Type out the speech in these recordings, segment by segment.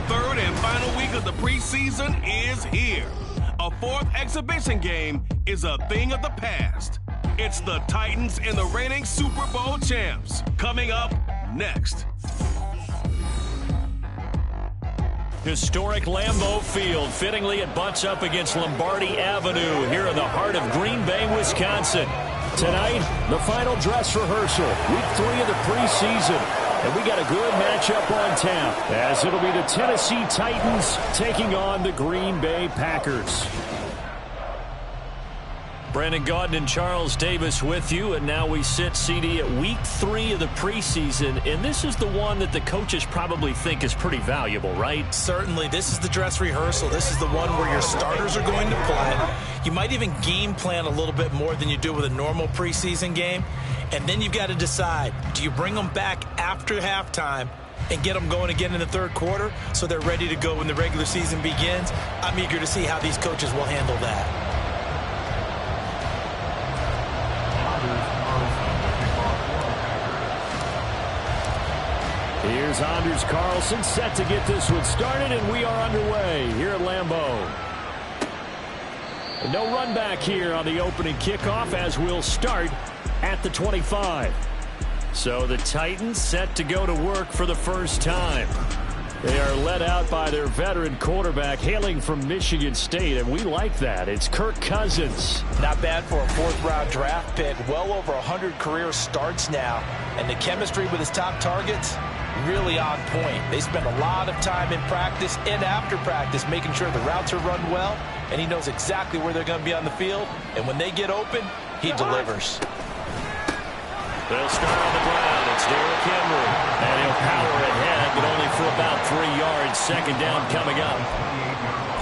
third and final week of the preseason is here. A fourth exhibition game is a thing of the past. It's the Titans and the reigning Super Bowl champs. Coming up next. Historic Lambeau Field. Fittingly, it butts up against Lombardi Avenue here in the heart of Green Bay, Wisconsin. Tonight, the final dress rehearsal, week 3 of the preseason. And we got a good matchup on tap, as it'll be the Tennessee Titans taking on the Green Bay Packers. Brandon Gaudin and Charles Davis with you, and now we sit, CD, at week 3 of the preseason, and this is the one that the coaches probably think is pretty valuable, right? Certainly. This is the dress rehearsal. This is the one where your starters are going to play. You might even game plan a little bit more than you do with a normal preseason game, and then you've got to decide, do you bring them back after halftime and get them going again in the third quarter so they're ready to go when the regular season begins? I'm eager to see how these coaches will handle that. Here's Anders Carlson set to get this one started, and we are underway here at Lambeau. No run back here on the opening kickoff, as we'll start at the 25. So the Titans set to go to work for the first time. They are led out by their veteran quarterback hailing from Michigan State, and we like that. It's Kirk Cousins. Not bad for a fourth-round draft pick. Well over 100 career starts now. And the chemistry with his top targets, really on point. They spend a lot of time in practice and after practice making sure the routes are run well, and he knows exactly where they're going to be on the field. And when they get open, he delivers. They'll start on the ground. It's Derrick Henry. And he'll power ahead, but only for about 3 yards. Second down coming up.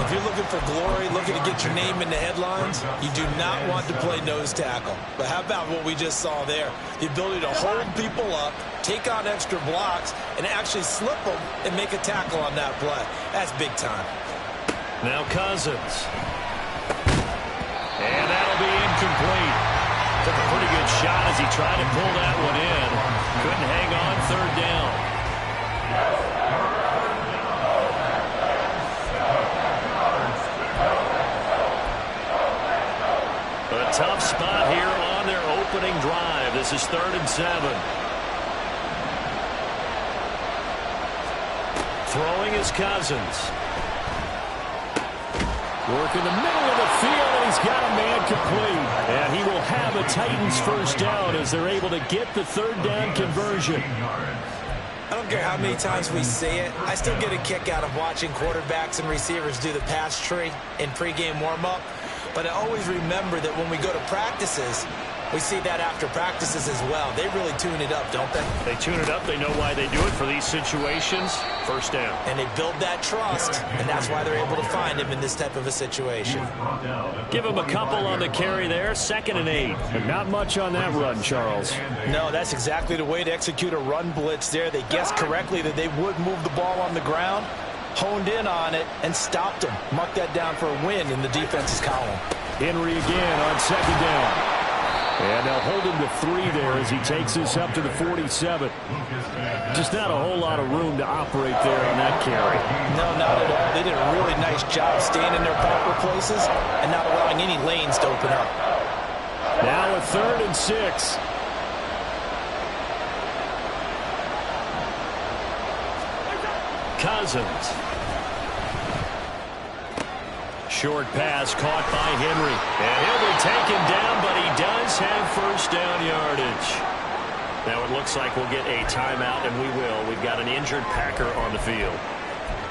If you're looking for glory, looking to get your name in the headlines, you do not want to play nose tackle. But how about what we just saw there? The ability to hold people up, take on extra blocks, and actually slip them and make a tackle on that play. That's big time. Now Cousins. And that'll be incomplete. Took a pretty good shot as he tried to pull that one in. Couldn't hang on, third down. A tough spot here on their opening drive. This is 3rd and 7. Throwing is Cousins. Work in the middle of the field, and he's got a man complete. And he will have a Titans first down as they're able to get the third down conversion. I don't care how many times we say it, I still get a kick out of watching quarterbacks and receivers do the pass tree in pregame warm-up. But I always remember that when we go to practices, we see that after practices as well. They really tune it up, don't they? They tune it up. They know why they do it for these situations. First down. And they build that trust, and that's why they're able to find him in this type of a situation. Give him a couple on the carry there. 2nd and 8. But not much on that run, Charles. No, that's exactly the way to execute a run blitz there. They guessed correctly that they would move the ball on the ground, honed in on it, and stopped them. Mark that down for a win in the defense's column. Henry again on 2nd down. And they'll hold him to 3 there as he takes this up to the 47. Just not a whole lot of room to operate there on that carry. No, not at all. They did a really nice job staying in their proper places and not allowing any lanes to open up. Now a 3rd and 6. Cousins. Short pass caught by Henry. And he'll be taken down, but he does have first down yardage. Now it looks like we'll get a timeout, and we will. We've got an injured Packer on the field.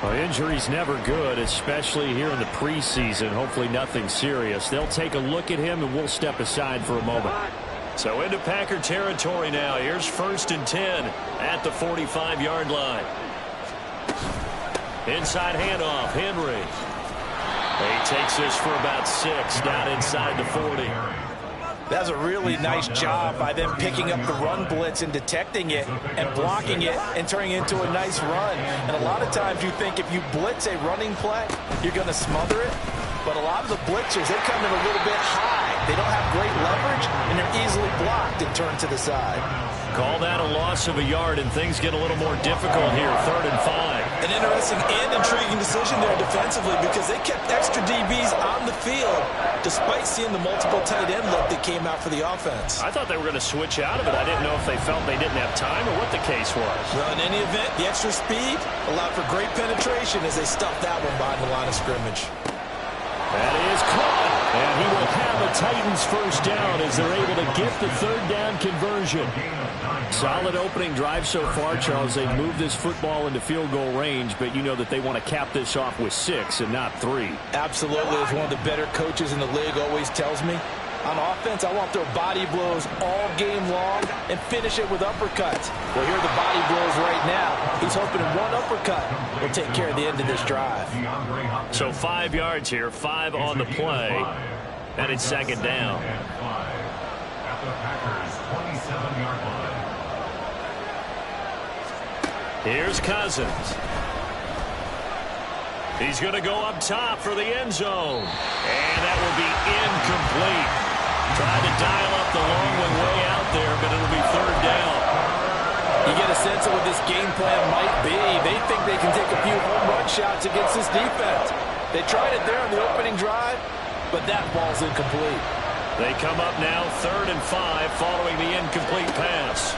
Well, injury's never good, especially here in the preseason. Hopefully nothing serious. They'll take a look at him, and we'll step aside for a moment. So into Packer territory now. Here's 1st and 10 at the 45-yard line. Inside handoff, Henry. He takes this for about 6 down inside the 40. That's a really nice job by them picking up the run blitz and detecting it and blocking it and turning it into a nice run. And a lot of times you think if you blitz a running play, you're going to smother it. But a lot of the blitzers, they come in a little bit high. They don't have great leverage, and they're easily blocked and turned to the side. Call that a loss of a yard, and things get a little more difficult here, 3rd and 5. An interesting and intriguing decision there defensively because they kept extra DBs on the field despite seeing the multiple tight end look that came out for the offense. I thought they were going to switch out of it. I didn't know if they felt they didn't have time or what the case was. Well, in any event, the extra speed allowed for great penetration as they stuffed that one behind the line of scrimmage. That is caught, and he will have a Titans first down as they're able to get the 3rd down conversion. Solid opening drive so far, Charles. They've moved this football into field goal range, but you know that they want to cap this off with 6 and not 3. Absolutely. As one of the better coaches in the league always tells me, on offense, I want their body blows all game long and finish it with uppercuts. Well, here are the body blows right now. He's hoping one uppercut will take care of the end of this drive. So 5 yards here, 5 on the play, and it's 2nd down. Here's Cousins. He's going to go up top for the end zone. And that will be incomplete. Tried to dial up the long one way out there, but it'll be 3rd down. You get a sense of what this game plan might be. They think they can take a few home run shots against this defense. They tried it there on the opening drive, but that ball's incomplete. They come up now 3rd and 5 following the incomplete pass.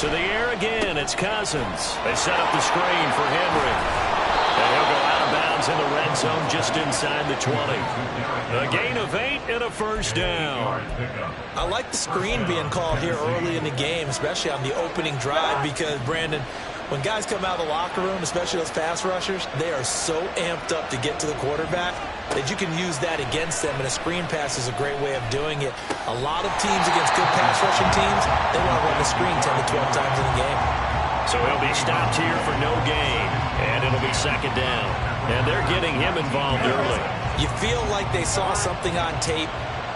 To the air again, it's Cousins. They set up the screen for Henry. And he'll go out of bounds in the red zone just inside the 20. A gain of 8 and a first down. I like the screen being called here early in the game, especially on the opening drive, because, Brandon, when guys come out of the locker room, especially those pass rushers, they are so amped up to get to the quarterback that you can use that against them, and a screen pass is a great way of doing it. A lot of teams against good pass rushing teams, they want to run the screen 10 to 12 times in the game. So he'll be stopped here for no gain, and it'll be 2nd down. And they're getting him involved early. You feel like they saw something on tape,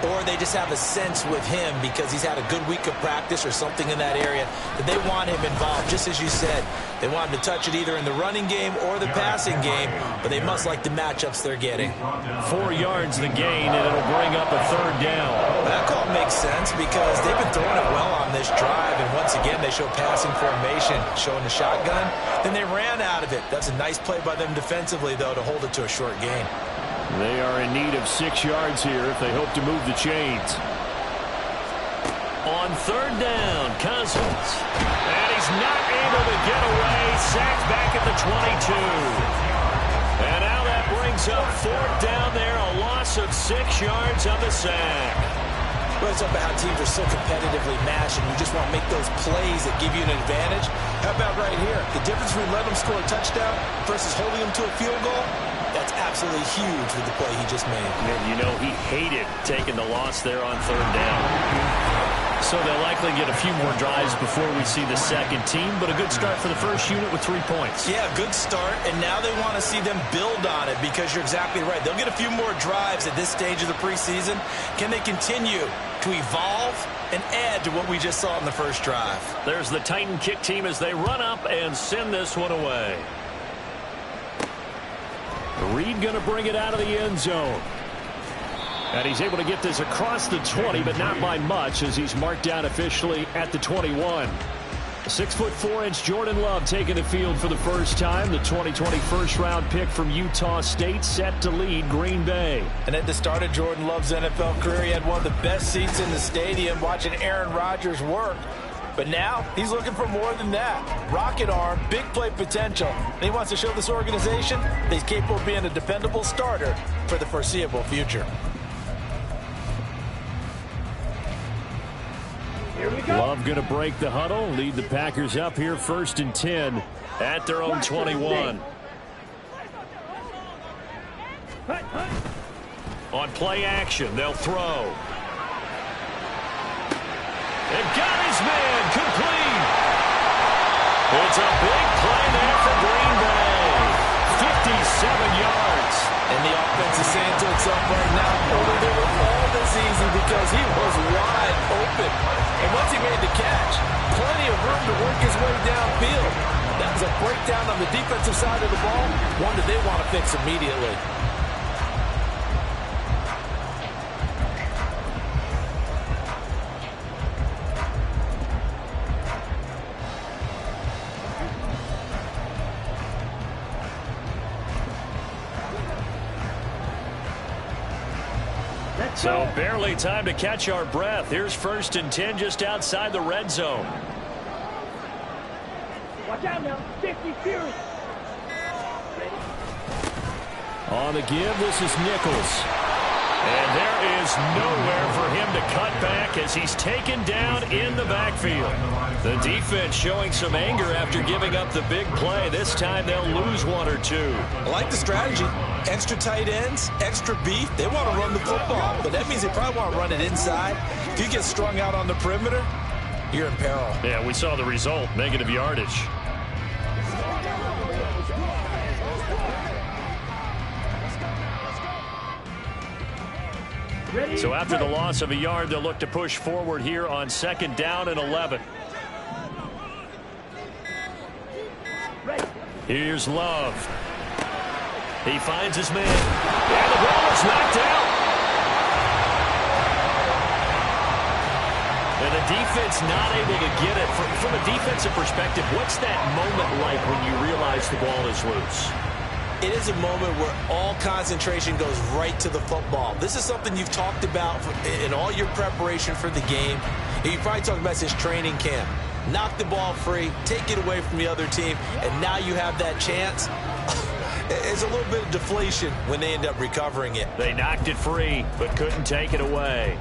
or they just have a sense with him because he's had a good week of practice or something in that area that they want him involved. Just as you said, they want him to touch it either in the running game or the passing game, but they must like the matchups they're getting. 4 yards the gain, and it'll bring up a 3rd down. That call makes sense because they've been throwing it well on this drive, and once again they show passing formation, showing the shotgun. Then they ran out of it. That's a nice play by them defensively, though, to hold it to a short gain. They are in need of 6 yards here if they hope to move the chains. On 3rd down, Cousins. And he's not able to get away. Sacked back at the 22. And now that brings up 4th down there. A loss of 6 yards on the sack. Well, it's about how teams are so competitively matched, and you just want to make those plays that give you an advantage. How about right here? The difference between letting them score a touchdown versus holding them to a field goal, that's absolutely huge with the play he just made. And you know, he hated taking the loss there on 3rd down. So they'll likely get a few more drives before we see the second team, but a good start for the first unit with 3 points. Yeah, good start, and now they want to see them build on it because you're exactly right. They'll get a few more drives at this stage of the preseason. Can they continue to evolve and add to what we just saw in the first drive? There's the Titan kick team as they run up and send this one away. Reed going to bring it out of the end zone. And he's able to get this across the 20, but not by much as he's marked down officially at the 21. 6'4" Jordan Love taking the field for the first time. The 2020 first-round pick from Utah State set to lead Green Bay. And at the start of Jordan Love's NFL career, he had one of the best seats in the stadium watching Aaron Rodgers work. But now he's looking for more than that. Rocket arm, big play potential. And he wants to show this organization that he's capable of being a dependable starter for the foreseeable future. Love going to break the huddle, lead the Packers up here 1st and 10 at their own 21. On play action, they'll throw. They've got his man complete. It's a big play there for Green Bay. 57 yards. And the offense is saying to itself right now, only they were all this easy because he was wide open. And once he made the catch, plenty of room to work his way downfield. That was a breakdown on the defensive side of the ball, one that they want to fix immediately. So barely time to catch our breath. Here's 1st and 10 just outside the red zone. Watch out now. 50 series. On the give, this is Nichols. And there is nowhere for him to cut back as he's taken down in the backfield. The defense showing some anger after giving up the big play. This time they'll lose 1 or 2. I like the strategy. Extra tight ends, extra beef. They want to run the football, but that means they probably want to run it inside. If you get strung out on the perimeter, you're in peril. Yeah, we saw the result, negative yardage. So after the loss of a yard, they'll look to push forward here on 2nd down and 11. Here's Love. He finds his man. And the ball is knocked out. And the defense not able to get it. From a defensive perspective, what's that moment like when you realize the ball is loose? It is a moment where all concentration goes right to the football. This is something you've talked about in all your preparation for the game. You probably talked about since training camp. Knock the ball free, take it away from the other team, and now you have that chance. It's a little bit of deflation when they end up recovering it. They knocked it free, but couldn't take it away.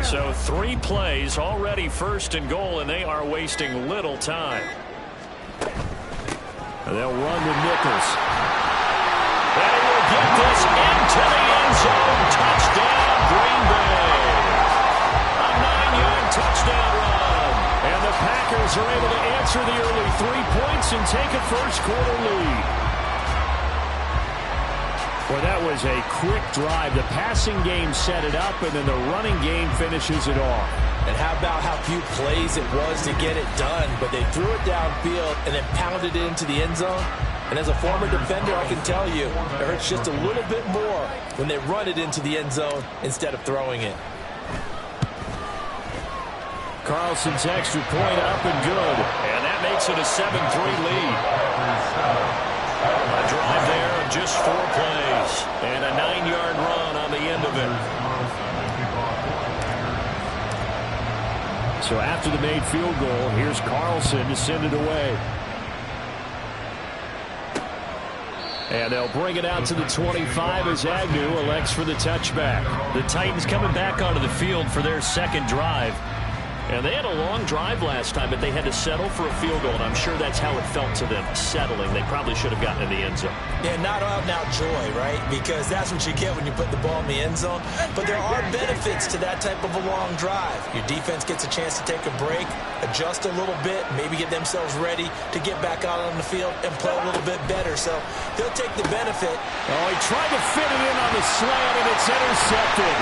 So 3 plays, already 1st and goal, and they are wasting little time. And they'll run with Nichols. And he will get this into the end zone. Touchdown, Green Bay. A 9-yard touchdown run. And the Packers are able to answer the early 3 points and take a 1st-quarter lead. Well, that was a quick drive. The passing game set it up, and then the running game finishes it off. And how about how few plays it was to get it done, but they threw it downfield and then pounded it into the end zone. And as a former defender, I can tell you, it hurts just a little bit more when they run it into the end zone instead of throwing it. Carlson's extra point up and good. And that makes it a 7-3 lead. A drive there of just 4 plays. And a 9-yard run on the end of it. So after the made field goal, here's Carlson to send it away. And they'll bring it out to the 25 as Agnew elects for the touchback. The Titans coming back onto the field for their 2nd drive. And they had a long drive last time, but they had to settle for a field goal, and I'm sure that's how it felt to them, settling. They probably should have gotten in the end zone. Yeah, not out-and-out joy, right? Because that's what you get when you put the ball in the end zone. But there are benefits to that type of a long drive. Your defense gets a chance to take a break, adjust a little bit, maybe get themselves ready to get back out on the field and play a little bit better. So they'll take the benefit. Oh, he tried to fit it in on the slant, and it's intercepted.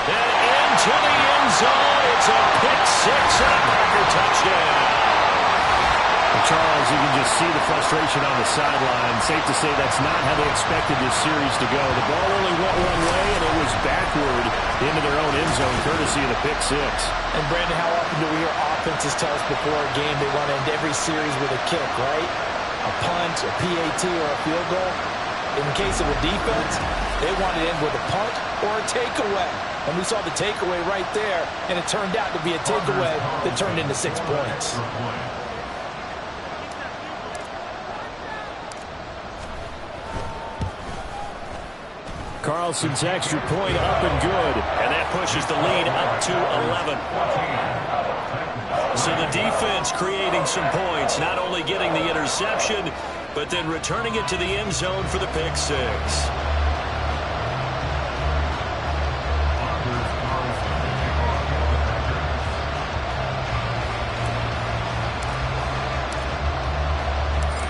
And into the end zone. It's a pick-6 and a Packer touchdown. Well, Charles, you can just see the frustration on the sideline. Safe to say that's not how they expected this series to go. The ball only went one way, and it was backward into their own end zone, courtesy of the pick-6. And, Brandon, how often do we hear offenses tell us before a game they want to end every series with a kick, right? A punt, a PAT, or a field goal. In the case of a defense, they want to end with a punt or a takeaway. And we saw the takeaway right there, and it turned out to be a takeaway that turned into 6 points. Carlson's extra point up and good. And that pushes the lead up to 11. So the defense creating some points, not only getting the interception, but then returning it to the end zone for the pick-6.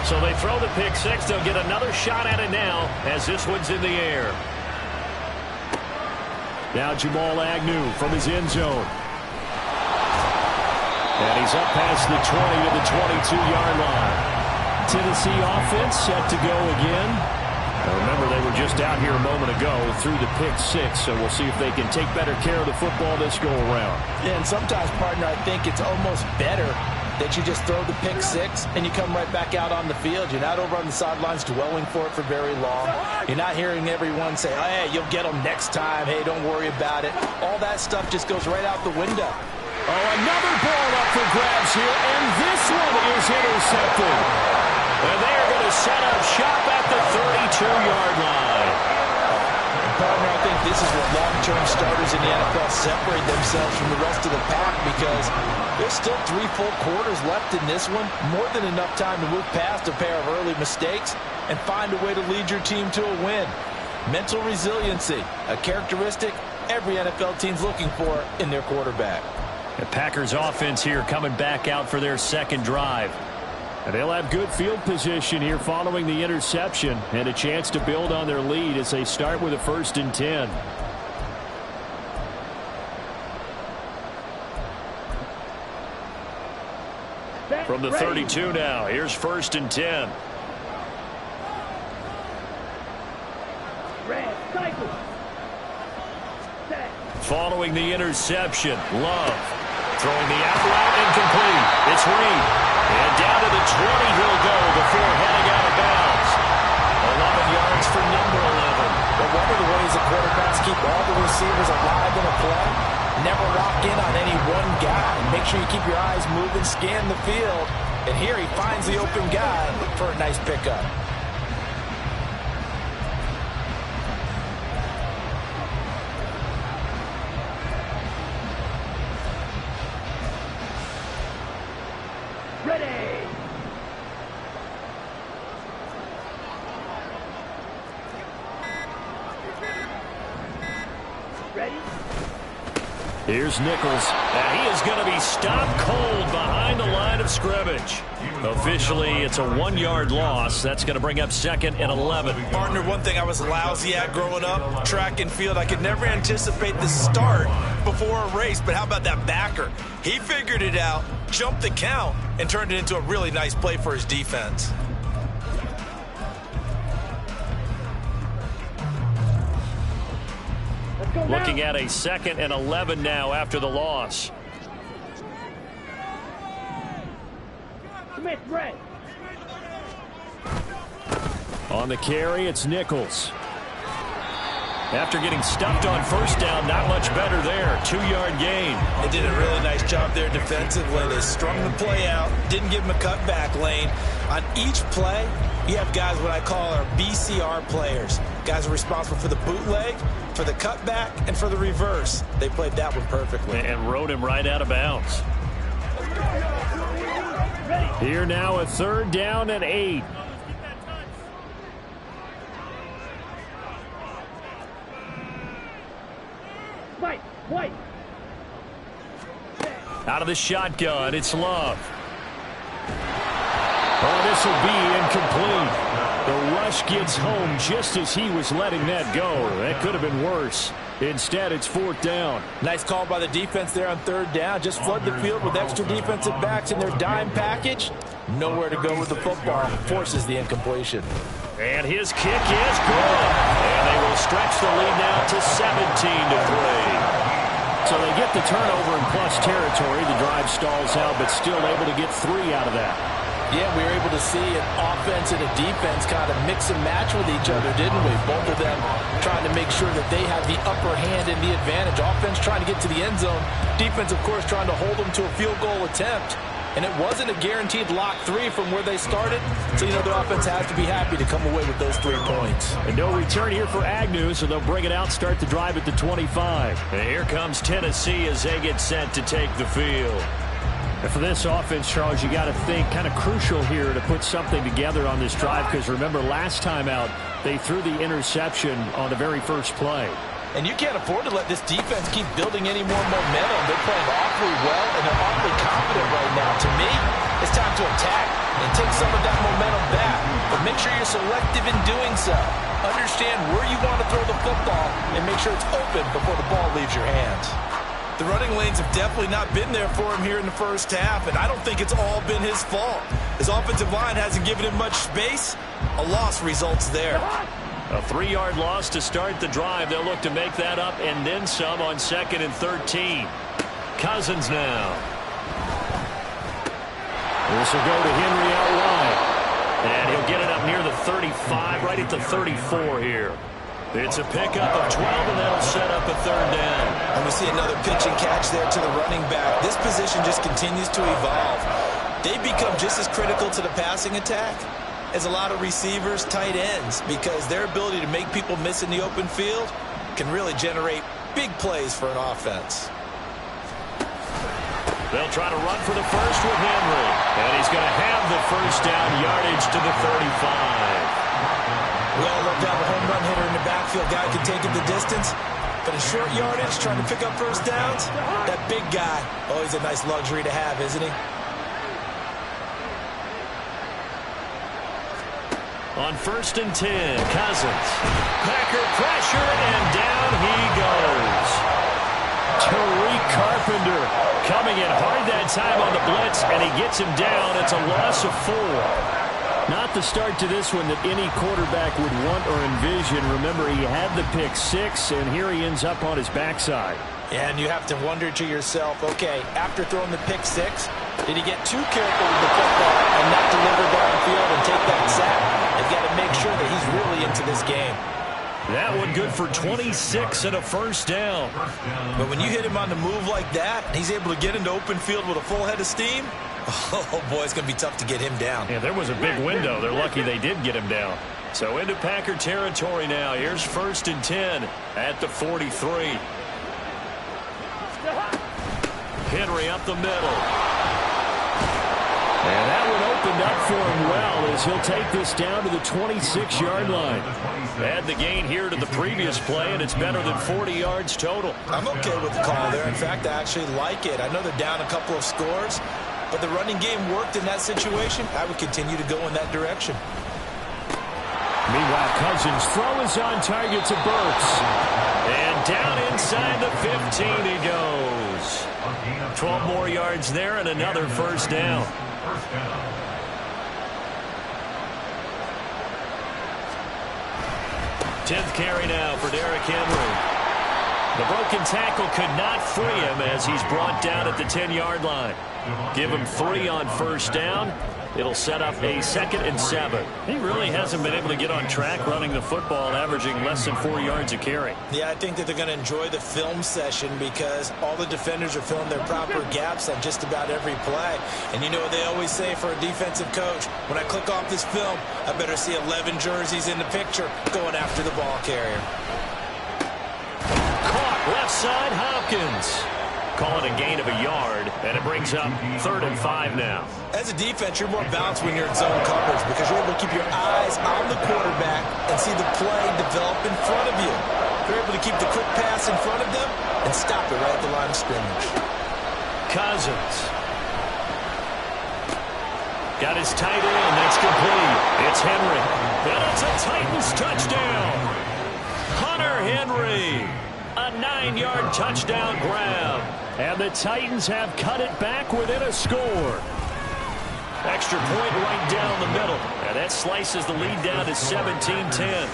So they throw the pick-6. They'll get another shot at it now as this one's in the air. Now Jamal Agnew from his end zone. And he's up past the 20 to the 22-yard line. Tennessee offense set to go again. Now remember, they were just out here a moment ago through the pick-6, so we'll see if they can take better care of the football this go-around. Yeah, and sometimes, partner, I think it's almost better that you just throw the pick six and you come right back out on the field. You're not over on the sidelines dwelling for it for very long. You're not hearing everyone say, oh, hey, you'll get them next time. Hey, don't worry about it. All that stuff just goes right out the window. Oh, another ball up for grabs here, and this one is intercepted. And they are going to set up shop at the 32-yard line. Partner, I think this is where long-term starters in the NFL separate themselves from the rest of the pack, because there's still 3 full quarters left in this one. More than enough time to move past a pair of early mistakes and find a way to lead your team to a win. Mental resiliency, a characteristic every NFL team's looking for in their quarterback. The Packers offense here coming back out for their second drive. And they'll have good field position here following the interception and a chance to build on their lead as they start with a 1st and 10. From the 32 now, here's 1st and 10. Following the interception, Love throwing the out route incomplete. It's Reed. And down to the 20 he'll go before heading out of bounds. 11 yards for number 11. But one of the ways the quarterbacks keep all the receivers alive in a play, never lock in on any one guy. Make sure you keep your eyes moving, scan the field. And here he finds the open guy for a nice pickup. Here's Nichols. And he is going to be stopped cold behind the line of scrimmage. Officially, it's a 1-yard loss. That's going to bring up 2nd and 11. Partner, one thing I was lousy at growing up, track and field, I could never anticipate the start before a race. But how about that backer? He figured it out, jumped the count, and turned it into a really nice play for his defense. Looking at a 2nd and 11 now after the loss. On the carry, it's Nichols. After getting stuffed on 1st down, not much better there. 2-yard gain. They did a really nice job there defensively. They strung the play out, didn't give him a cutback lane. On each play, you have guys what I call our BCR players. Guys are responsible for the bootleg, for the cutback, and for the reverse. They played that one perfectly. And rode him right out of bounds. Here now a 3rd down and 8. White. Out of the shotgun, it's Love. Oh, this will be incomplete. The rush gets home just as he was letting that go. That could have been worse. Instead, it's 4th down. Nice call by the defense there on 3rd down. Just flood the field with extra defensive backs in their dime package. Nowhere to go with the football. Forces the incompletion. And his kick is good. And they will stretch the lead now to 17-3. So they get the turnover in plus territory. The drive stalls out, but still able to get 3 out of that. Yeah, we were able to see an offense and a defense kind of mix and match with each other, didn't we? Both of them trying to make sure that they have the upper hand and the advantage. Offense trying to get to the end zone. Defense, of course, trying to hold them to a field goal attempt. And it wasn't a guaranteed lock 3 from where they started. So, you know, the offense has to be happy to come away with those 3 points. And no return here for Agnew, so they'll bring it out, start the drive at the 25. And here comes Tennessee as they get set to take the field. And for this offense, Charles, you got to think kind of crucial here to put something together on this drive, because remember last time out they threw the interception on the very first play. And you can't afford to let this defense keep building any more momentum. They're playing awfully well, and they're awfully confident right now. To me, it's time to attack and take some of that momentum back. But make sure you're selective in doing so. Understand where you want to throw the football and make sure it's open before the ball leaves your hands. The running lanes have definitely not been there for him here in the first half, and I don't think it's all been his fault. His offensive line hasn't given him much space. A loss results there. A 3-yard loss to start the drive. They'll look to make that up and then some on 2nd and 13. Cousins now. This will go to Henry out wide. And he'll get it up near the 35, right at the 34 here. It's a pickup of 12, and that'll set up a third down. And we see another pitch and catch there to the running back. This position just continues to evolve. They become just as critical to the passing attack as a lot of receivers, tight ends, because their ability to make people miss in the open field can really generate big plays for an offense. They'll try to run for the first with Henry. And he's going to have the first down, yardage to the 35. We all love to have a home run hitter in the backfield. Guy can take it the distance. But in short yardage, trying to pick up first downs, that big guy, always a nice luxury to have, isn't he? On 1st and 10, Cousins. Packer pressure, and down he goes. Tariq Carpenter coming in hard that time on the blitz, and he gets him down. It's a loss of 4. Not the start to this one that any quarterback would want or envision. Remember, he had the pick 6, and here he ends up on his backside. And you have to wonder to yourself, okay, after throwing the pick 6, did he get too careful with the football and not deliver downfield and take that sack? They've got to make sure that he's really into this game. That one good for 26 and a first down. But when you hit him on the move like that, he's able to get into open field with a full head of steam. Oh, boy, it's going to be tough to get him down. Yeah, there was a big window. They're lucky they did get him down. So into Packer territory now. Here's 1st and 10 at the 43. Henry up the middle. And that one opened up for him well as he'll take this down to the 26-yard line. Add the gain here to the previous play, and it's better than 40 yards total. I'm okay with the call there. In fact, I actually like it. I know they're down a couple of scores, but the running game worked in that situation. I would continue to go in that direction. Meanwhile, Cousins' throw is on target to Burks. And down inside the 15 he goes. 12 more yards there and another first down. 10th carry now for Derrick Henry. The broken tackle could not free him as he's brought down at the 10-yard line. Give him 3 on first down. It'll set up a 2nd and 7. He really hasn't been able to get on track running the football, averaging less than 4 yards a carry. Yeah, I think that they're going to enjoy the film session because all the defenders are filling their proper gaps on just about every play. And you know what they always say for a defensive coach? When I click off this film, I better see 11 jerseys in the picture going after the ball carrier. Caught left side, Hopkins. Call it a gain of a yard, and it brings up 3rd and 5 now. As a defense, you're more balanced when you're in zone coverage because you're able to keep your eyes on the quarterback and see the play develop in front of you. You're able to keep the quick pass in front of them and stop it right at the line of scrimmage. Cousins. Got his tight end. That's complete. It's Henry. And it's a Titans touchdown. Hunter Henry. A 9-yard touchdown grab. And the Titans have cut it back within a score. Extra point right down the middle. And that slices the lead down to 17-10.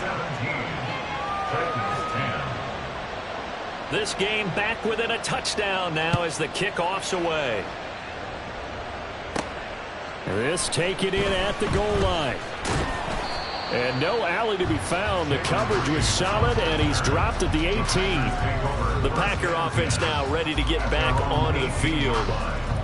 This game back within a touchdown now as the kickoff's away. This taken in at the goal line. And no alley to be found. The coverage was solid, and he's dropped at the 18. The Packer offense now ready to get back onto the field.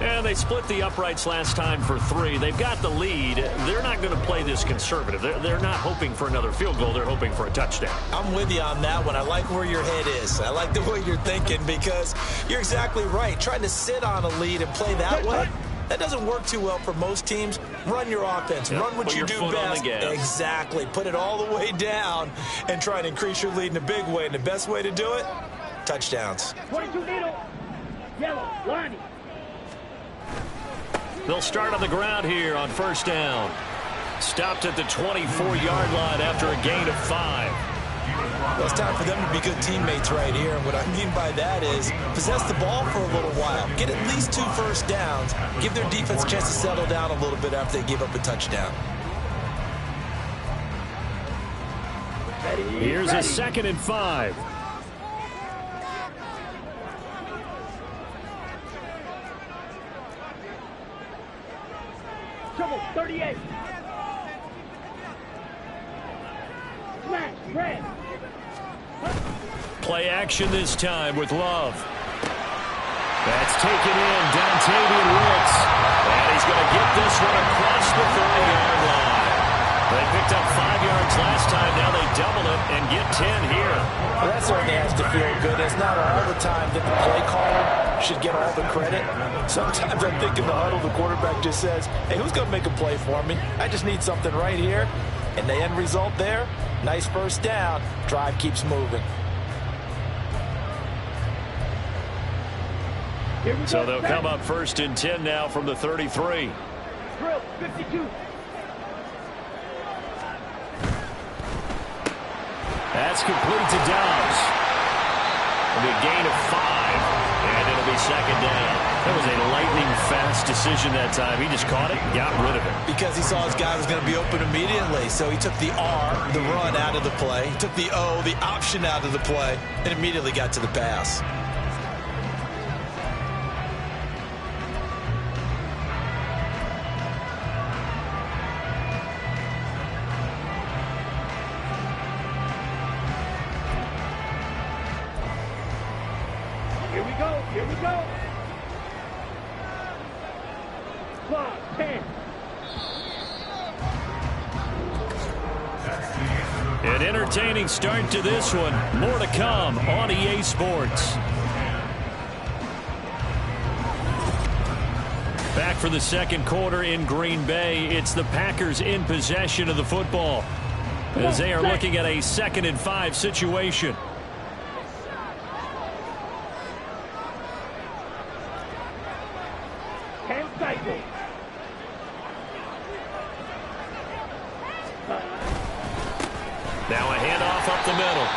And they split the uprights last time for 3. They've got the lead. They're not going to play this conservative. They're not hoping for another field goal. They're hoping for a touchdown. I'm with you on that one. I like where your head is. I like the way you're thinking because you're exactly right. Trying to sit on a lead and play that way, that doesn't work too well for most teams. Run your offense. Yep. Run what you do best. Exactly. Put it all the way down and try and increase your lead in a big way. And the best way to do it, touchdowns. 22 middle. Yellow. Line. They'll start on the ground here on first down. Stopped at the 24-yard line after a gain of 5. Well, it's time for them to be good teammates right here. And what I mean by that is possess the ball for a little while. Get at least 2 first downs. Give their defense a chance to settle down a little bit after they give up a touchdown. Here's a 2nd and 5. Triple, 38. Smash, red. Play action this time with Love. That's taken in, Dontavian Wicks. And he's going to get this one across the 30-yard line. They picked up 5 yards last time. Now they double it and get 10 here. Well, that certainly has to feel good. It's not all the time that the play caller should get all the credit. Sometimes I think in the huddle, the quarterback just says, hey, who's going to make a play for me? I just need something right here. And the end result there, nice first down. Drive keeps moving. So they'll come up 1st and 10 now from the 33. Drill, 52. That's complete to Dobbs. It'll be a gain of 5, and it'll be 2nd down. That was a lightning-fast decision that time. He just caught it and got rid of it. Because he saw his guy was going to be open immediately. So he took the R, the run, out of the play. He took the O, the option, out of the play, and immediately got to the pass. Here we go. Clock, 10. An entertaining start to this one. More to come on EA Sports. Back for the 2nd quarter in Green Bay. It's the Packers in possession of the football as they are looking at a 2nd and 5 situation. Now a handoff up the middle.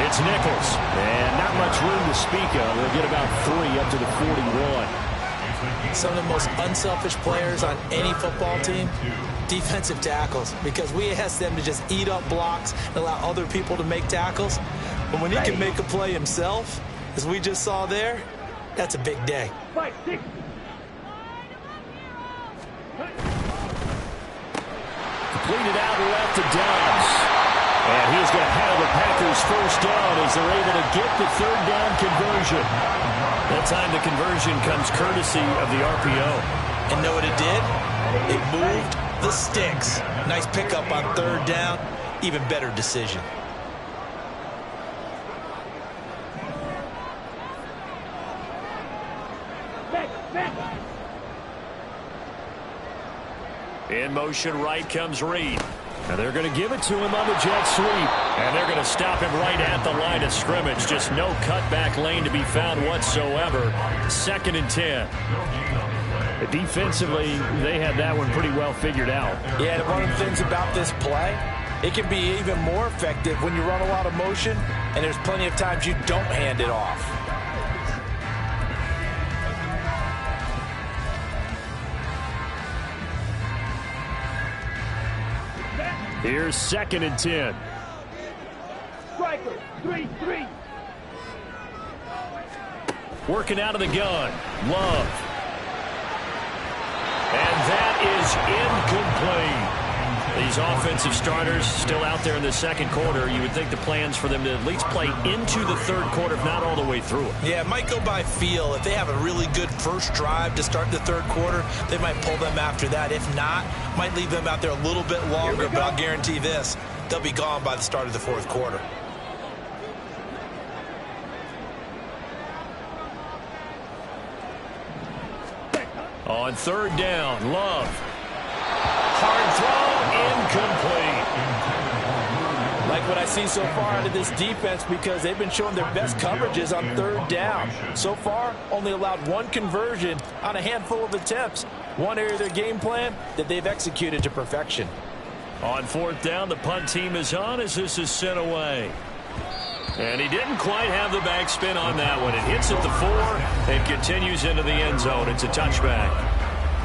It's Nichols. And not much room to speak of. They'll get about 3 up to the 41. Some of the most unselfish players on any football team, defensive tackles, because we ask them to just eat up blocks and allow other people to make tackles. But when he can make a play himself, as we just saw there, that's a big day. 5-6. Completed out left to Dobbs. And he's going to have the Packers 1st down as they're able to get the 3rd down conversion. That time the conversion comes courtesy of the RPO. And know what it did? It moved the sticks. Nice pickup on 3rd down. Even better decision. In motion right comes Reed. Now they're going to give it to him on the jet sweep. And they're going to stop him right at the line of scrimmage. Just no cutback lane to be found whatsoever. 2nd and 10. Defensively, they had that one pretty well figured out. Yeah, and one of the things about this play, it can be even more effective when you run a lot of motion, and there's plenty of times you don't hand it off. Here's 2nd and 10. Striker, 3-3. Working out of the gun. Love. And that is incomplete. These offensive starters still out there in the 2nd quarter. You would think the plans for them to at least play into the 3rd quarter, if not all the way through it. Yeah, it might go by feel. If they have a really good first drive to start the 3rd quarter, they might pull them after that. If not, might leave them out there a little bit longer, but I'll guarantee this, they'll be gone by the start of the 4th quarter. On 3rd down, Love. Hard throw, incomplete. Like what I see so far out of this defense, because they've been showing their best coverages on 3rd down. So far, only allowed 1 conversion on a handful of attempts. One area of their game plan that they've executed to perfection. On 4th down, the punt team is on as this is sent away. And he didn't quite have the backspin on that one. It hits at the 4 and continues into the end zone. It's a touchback.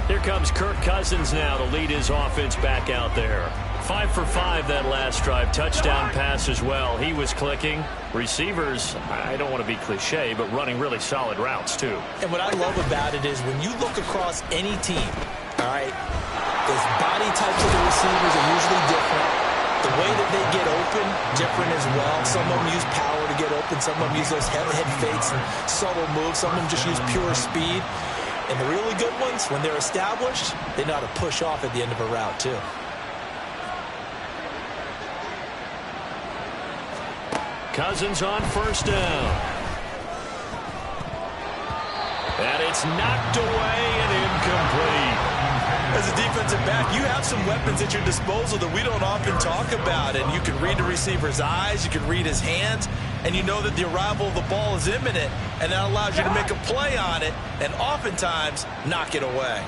Here comes Kirk Cousins now to lead his offense back out there. 5 for 5 that last drive. Touchdown pass as well. He was clicking. Receivers, I don't want to be cliche, but running really solid routes too. And what I love about it is when you look across any team, All right, those body types of the receivers are usually different. The way that they get open, different as well. Some of them use power to get open. Some of them use those head fakes and subtle moves. Some of them just use pure speed. And the really good ones, when they're established, they know how to push off at the end of a route, too. Cousins on first down. And it's knocked away and incomplete. As a defensive back, you have some weapons at your disposal that we don't often talk about. And you can read the receiver's eyes, you can read his hands, and you know that the arrival of the ball is imminent, and that allows you to make a play on it and oftentimes knock it away.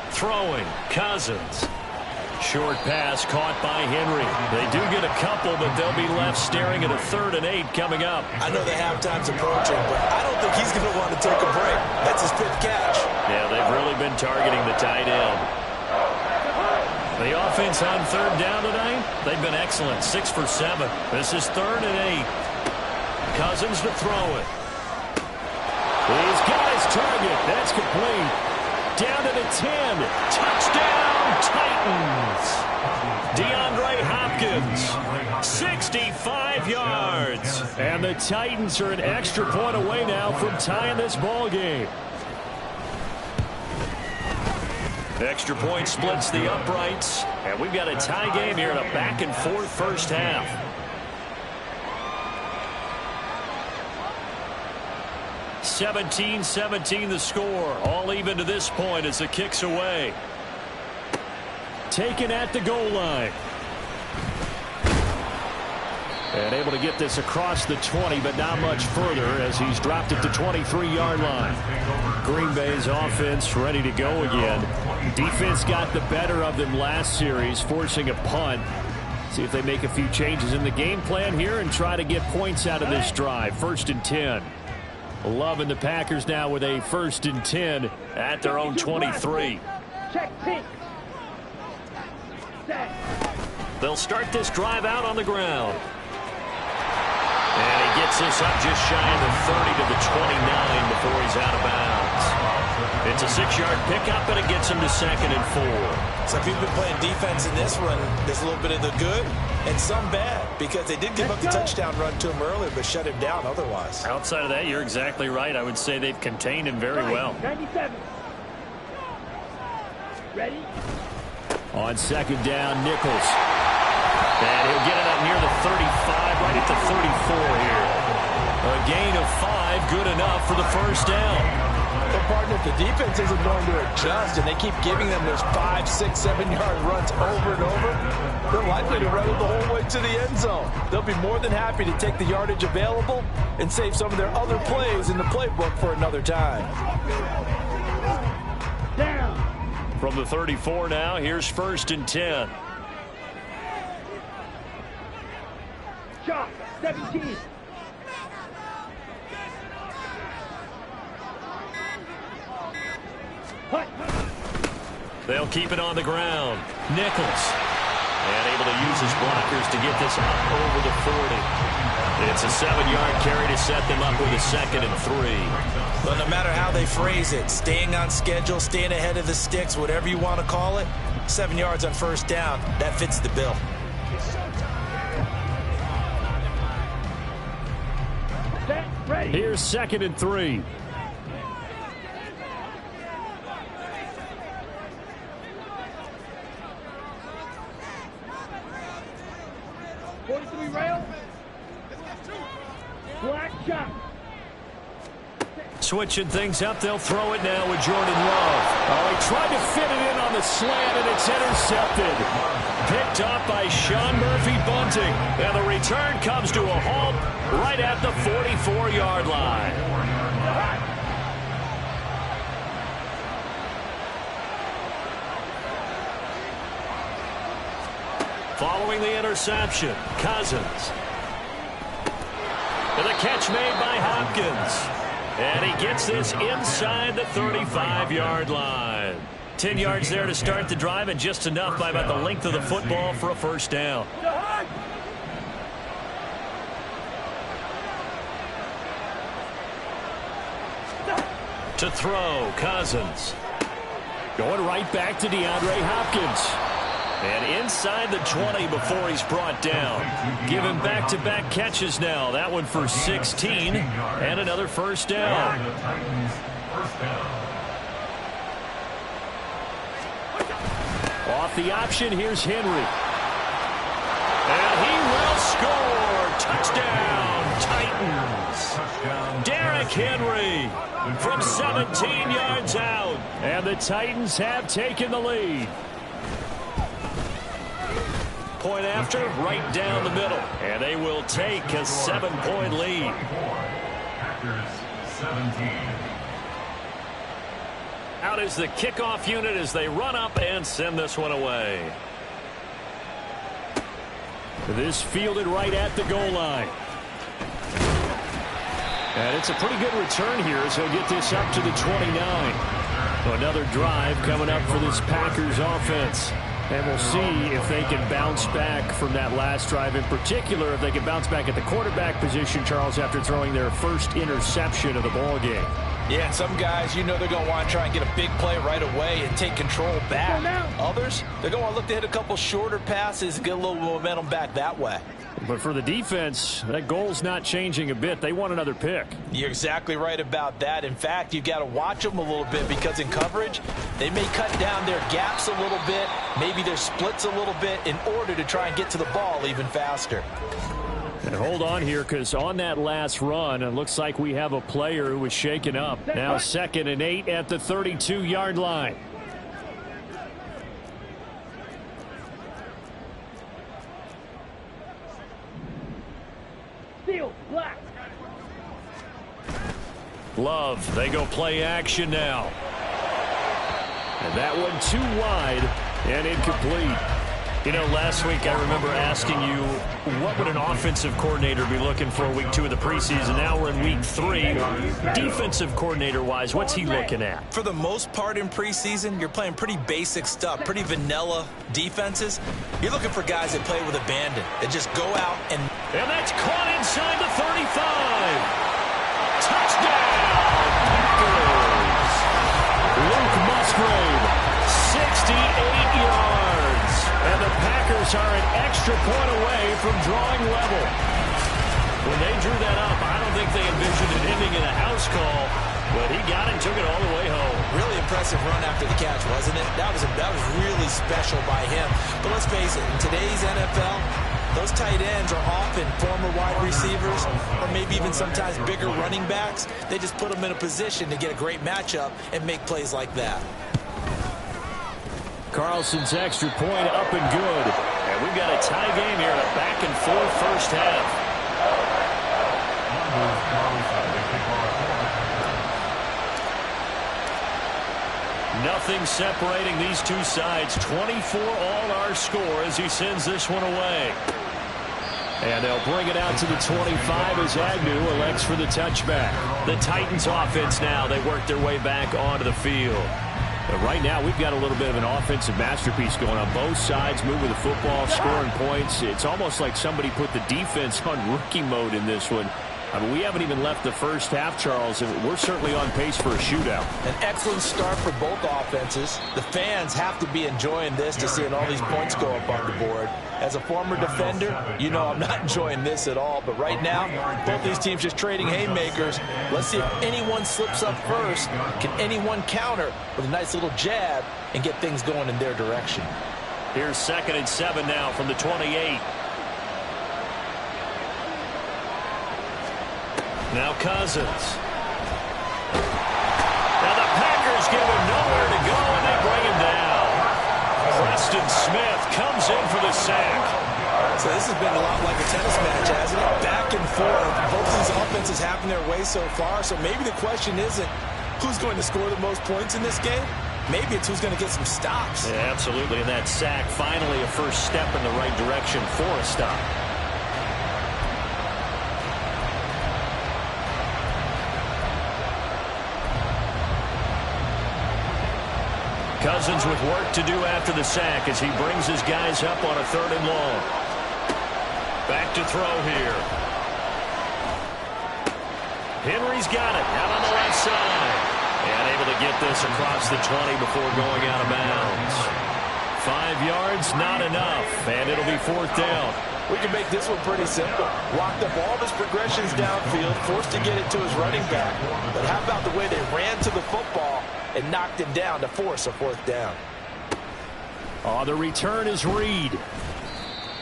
Throwing, Cousins. Short pass caught by Henry. They do get a couple, but they'll be left staring at a 3rd and 8 coming up. I know the halftime's approaching, but I don't think he's going to want to take a break. That's his 5th catch. Yeah, they've really been targeting the tight end. The offense on 3rd down tonight, they've been excellent. 6 for 7. This is 3rd and 8. Cousins to throw it. He's got his target. That's complete. Down to the 10. Touchdown, Titans. DeAndre Hopkins, 65 yards. And the Titans are an extra point away now from tying this ball game. Extra point splits the uprights. And we've got a tie game here in a back-and-forth first half. 17-17 the score. All even to this point as the kick's away. Taken at the goal line. And able to get this across the 20, but not much further as he's dropped it to 23-yard line. Green Bay's offense ready to go again. Defense got the better of them last series, forcing a punt. See if they make a few changes in the game plan here and try to get points out of this drive. 1st and 10. Loving the Packers now with a 1st and 10 at their own 23. They'll start this drive out on the ground. And he gets this up just shy of the 30 to the 29 before he's out of bounds. It's a 6-yard pickup, and it gets him to 2nd and 4. So if you've been playing defense in this one, there's a little bit of the good and some bad, because they did give up the touchdown run to him earlier, but shut him down otherwise. Outside of that, you're exactly right. I would say they've contained him very well. 97. Ready? On 2nd down, Nichols. And he'll get it up near the 35, right at the 34 here. A gain of 5, good enough for the first down. But partner, if the defense isn't going to adjust and they keep giving them those 5, 6, 7-yard runs over and over, they're likely to run it the whole way to the end zone. They'll be more than happy to take the yardage available and save some of their other plays in the playbook for another time. Down. From the 34 now, here's 1st and 10. Shot. 17. They'll keep it on the ground. Nichols. And able to use his blockers to get this up over the 40. It's a 7-yard carry to set them up with a 2nd and 3. But no matter how they phrase it, staying on schedule, staying ahead of the sticks, whatever you want to call it, 7 yards on 1st down, that fits the bill. Set. Ready. Here's 2nd and 3. Black shot. Switching things up, they'll throw it now with Jordan Love. Oh, he tried to fit it in on the slant, and it's intercepted. Picked up by Sean Murphy Bunting. And the return comes to a halt right at the 44-yard line. Following the interception, Cousins. And the catch made by Hopkins. And he gets this inside the 35-yard line. 10 yards there to start the drive, and just enough by about the length of the football for a 1st down. To throw, Cousins. Going right back to DeAndre Hopkins. And inside the 20 before he's brought down. Given back-to-back catches now. That one for 16 and another first down. Off the option, here's Henry. And he will score. Touchdown, Titans. Derrick Henry from 17 yards out. And the Titans have taken the lead. Point after, right down the middle. And they will take a 7-point lead. Out is the kickoff unit as they run up and send this one away. This fielded right at the goal line. And it's a pretty good return here as he'll get this up to the 29. Another drive coming up for this Packers offense. And we'll see if they can bounce back from that last drive. In particular, if they can bounce back at the quarterback position, Charles, after throwing their first interception of the ball game. Yeah, and some guys, you know they're going to want to try and get a big play right away and take control back. Others, they're going to want to look to hit a couple shorter passes and get a little momentum back that way. But for the defense, that goal's not changing a bit. They want another pick. You're exactly right about that. In fact, you've got to watch them a little bit because in coverage, they may cut down their gaps a little bit, maybe their splits a little bit in order to try and get to the ball even faster. And hold on here, because on that last run, it looks like we have a player who was shaken up. Now 2nd and 8 at the 32-yard line. Black. Love, they go play action now. And that one too wide and incomplete. You know, last week I remember asking you, what would an offensive coordinator be looking for week 2 of the preseason? Now we're in week 3. Defensive coordinator-wise, what's he looking at? For the most part in preseason, you're playing pretty basic stuff, pretty vanilla defenses. You're looking for guys that play with abandon, that just go out and... And that's caught inside the 35. Touchdown, Packers. Luke Musgrave, 68 yards. And the Packers are an extra point away from drawing level. When they drew that up, I don't think they envisioned it ending in a house call, but he got it and took it all the way home. Really impressive run after the catch, wasn't it? That was really special by him. But let's face it, in today's NFL, those tight ends are often former wide receivers or maybe even sometimes bigger running backs. They just put them in a position to get a great matchup and make plays like that. Carlson's extra point up and good. And we've got a tie game here, a back-and-forth first half. Nothing separating these two sides. 24 all our score as he sends this one away. And they'll bring it out to the 25 as Agnew elects for the touchback. The Titans offense now, they work their way back onto the field. But right now, we've got a little bit of an offensive masterpiece going on. Both sides moving the football, scoring points. It's almost like somebody put the defense on rookie mode in this one. I mean, we haven't even left the first half, Charles, and we're certainly on pace for a shootout. An excellent start for both offenses. The fans have to be enjoying this to seeing all these points go up on the board. As a former defender, you know I'm not enjoying this at all. But right now, both these teams just trading haymakers. Let's see if anyone slips up first. Can anyone counter with a nice little jab and get things going in their direction? Here's 2nd and 7 now from the 28. Now Cousins. Now the Packers give him nowhere to go, and they bring him down. Preston Smith comes in for the sack. So this has been a lot like a tennis match, hasn't it? Back and forth. Both these offenses having their way so far. So maybe the question isn't who's going to score the most points in this game. Maybe it's who's going to get some stops. Yeah, absolutely. And that sack, finally a first step in the right direction for a stop. Cousins with work to do after the sack as he brings his guys up on a 3rd and long. Back to throw here. Henry's got it out on the left side. And able to get this across the 20 before going out of bounds. 5 yards, not enough, and it'll be 4th down. We can make this one pretty simple. Locked up all of his progressions downfield, forced to get it to his running back. But how about the way they ran to the football and knocked him down to force a 4th down? On the return is Reed.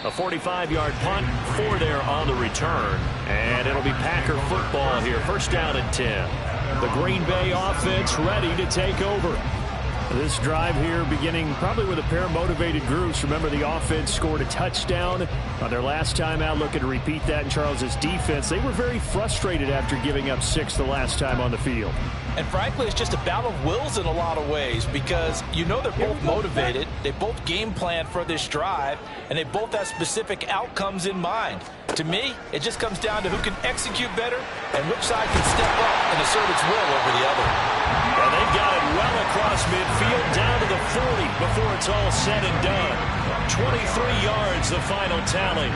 A 45-yard punt, 4 there on the return. And it'll be Packer football here. 1st down and 10. The Green Bay offense ready to take over. This drive here beginning probably with a pair of motivated groups. Remember, the offense scored a touchdown on their last time out. Looking to repeat that in Charles's defense. They were very frustrated after giving up 6 the last time on the field. And frankly, it's just a battle of wills in a lot of ways because you know they're both motivated. They both game plan for this drive, and they both have specific outcomes in mind. To me, it just comes down to who can execute better and which side can step up and assert its will over the other. And they've got it well across midfield down to the 40 before it's all said and done. 23 yards, the final tally.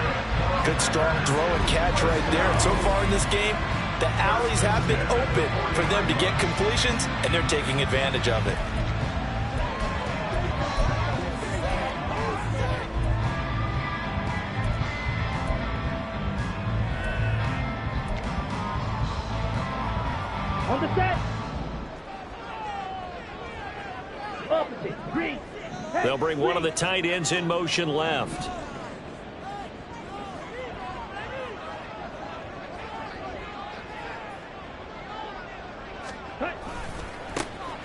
Good strong throw and catch right there. And so far in this game, the alleys have been open for them to get completions, and they're taking advantage of it. On the set. Opposite. Green. They'll bring one of the tight ends in motion left.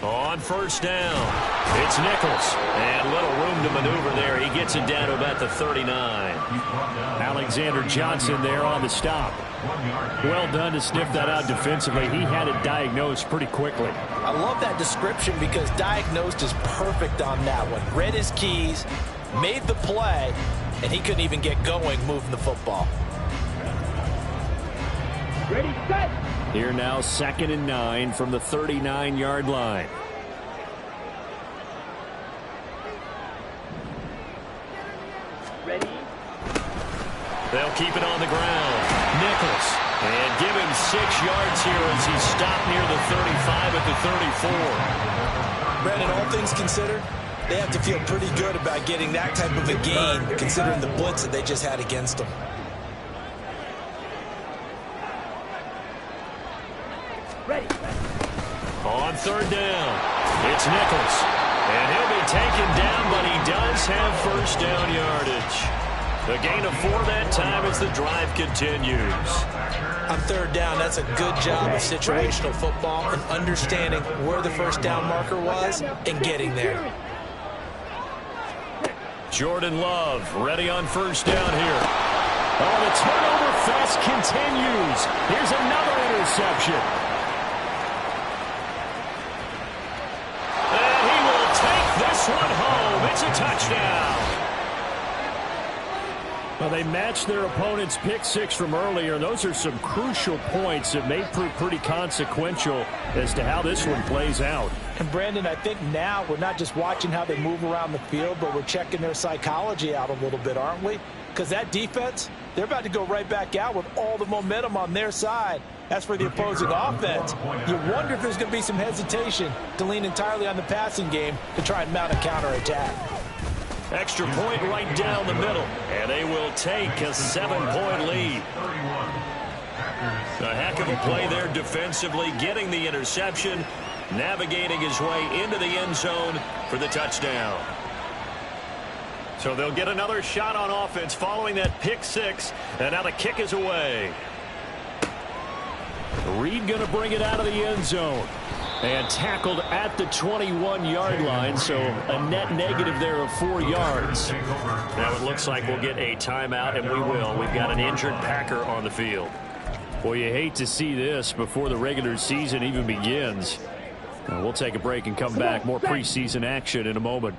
On 1st down, it's Nichols. And little room to maneuver there. He gets it down to about the 39. Alexander Johnson there on the stop. Well done to sniff that out defensively. He had it diagnosed pretty quickly. I love that description because diagnosed is perfect on that one. Read his keys, made the play, and he couldn't even get going moving the football. Ready, set. Here now, 2nd and 9 from the 39-yard line. Ready. They'll keep it on the ground. Nichols. And give him 6 yards here as he's stopped near the 35 at the 34. Brandon, all things considered, they have to feel pretty good about getting that type of a gain considering the blitz that they just had against them. Ready. On 3rd down, it's Nichols. And he'll be taken down, but he does have 1st down yardage. The gain of 4 that time as the drive continues. On 3rd down, that's a good job of situational football and understanding where the 1st down marker was and getting there. Jordan Love ready on 1st down here. Oh, the turnover fest continues. Here's another interception. And he will take this one home. It's a touchdown. Well, they matched their opponent's pick 6 from earlier. Those are some crucial points that may prove pretty consequential as to how this one plays out. And, Brandon, I think now we're not just watching how they move around the field, but we're checking their psychology out a little bit, aren't we? Because that defense, they're about to go right back out with all the momentum on their side. As for the opposing offense, you wonder if there's going to be some hesitation to lean entirely on the passing game to try and mount a counterattack. Extra point right down the middle, and they will take a 7-point lead. A heck of a play there defensively, getting the interception, navigating his way into the end zone for the touchdown. So they'll get another shot on offense following that pick 6, and now the kick is away. Reed going to bring it out of the end zone. And tackled at the 21-yard line, so a net negative there of 4 yards. Now it looks like we'll get a timeout, and we will. We've got an injured Packer on the field. Well, you hate to see this before the regular season even begins. We'll take a break and come back. More preseason action in a moment.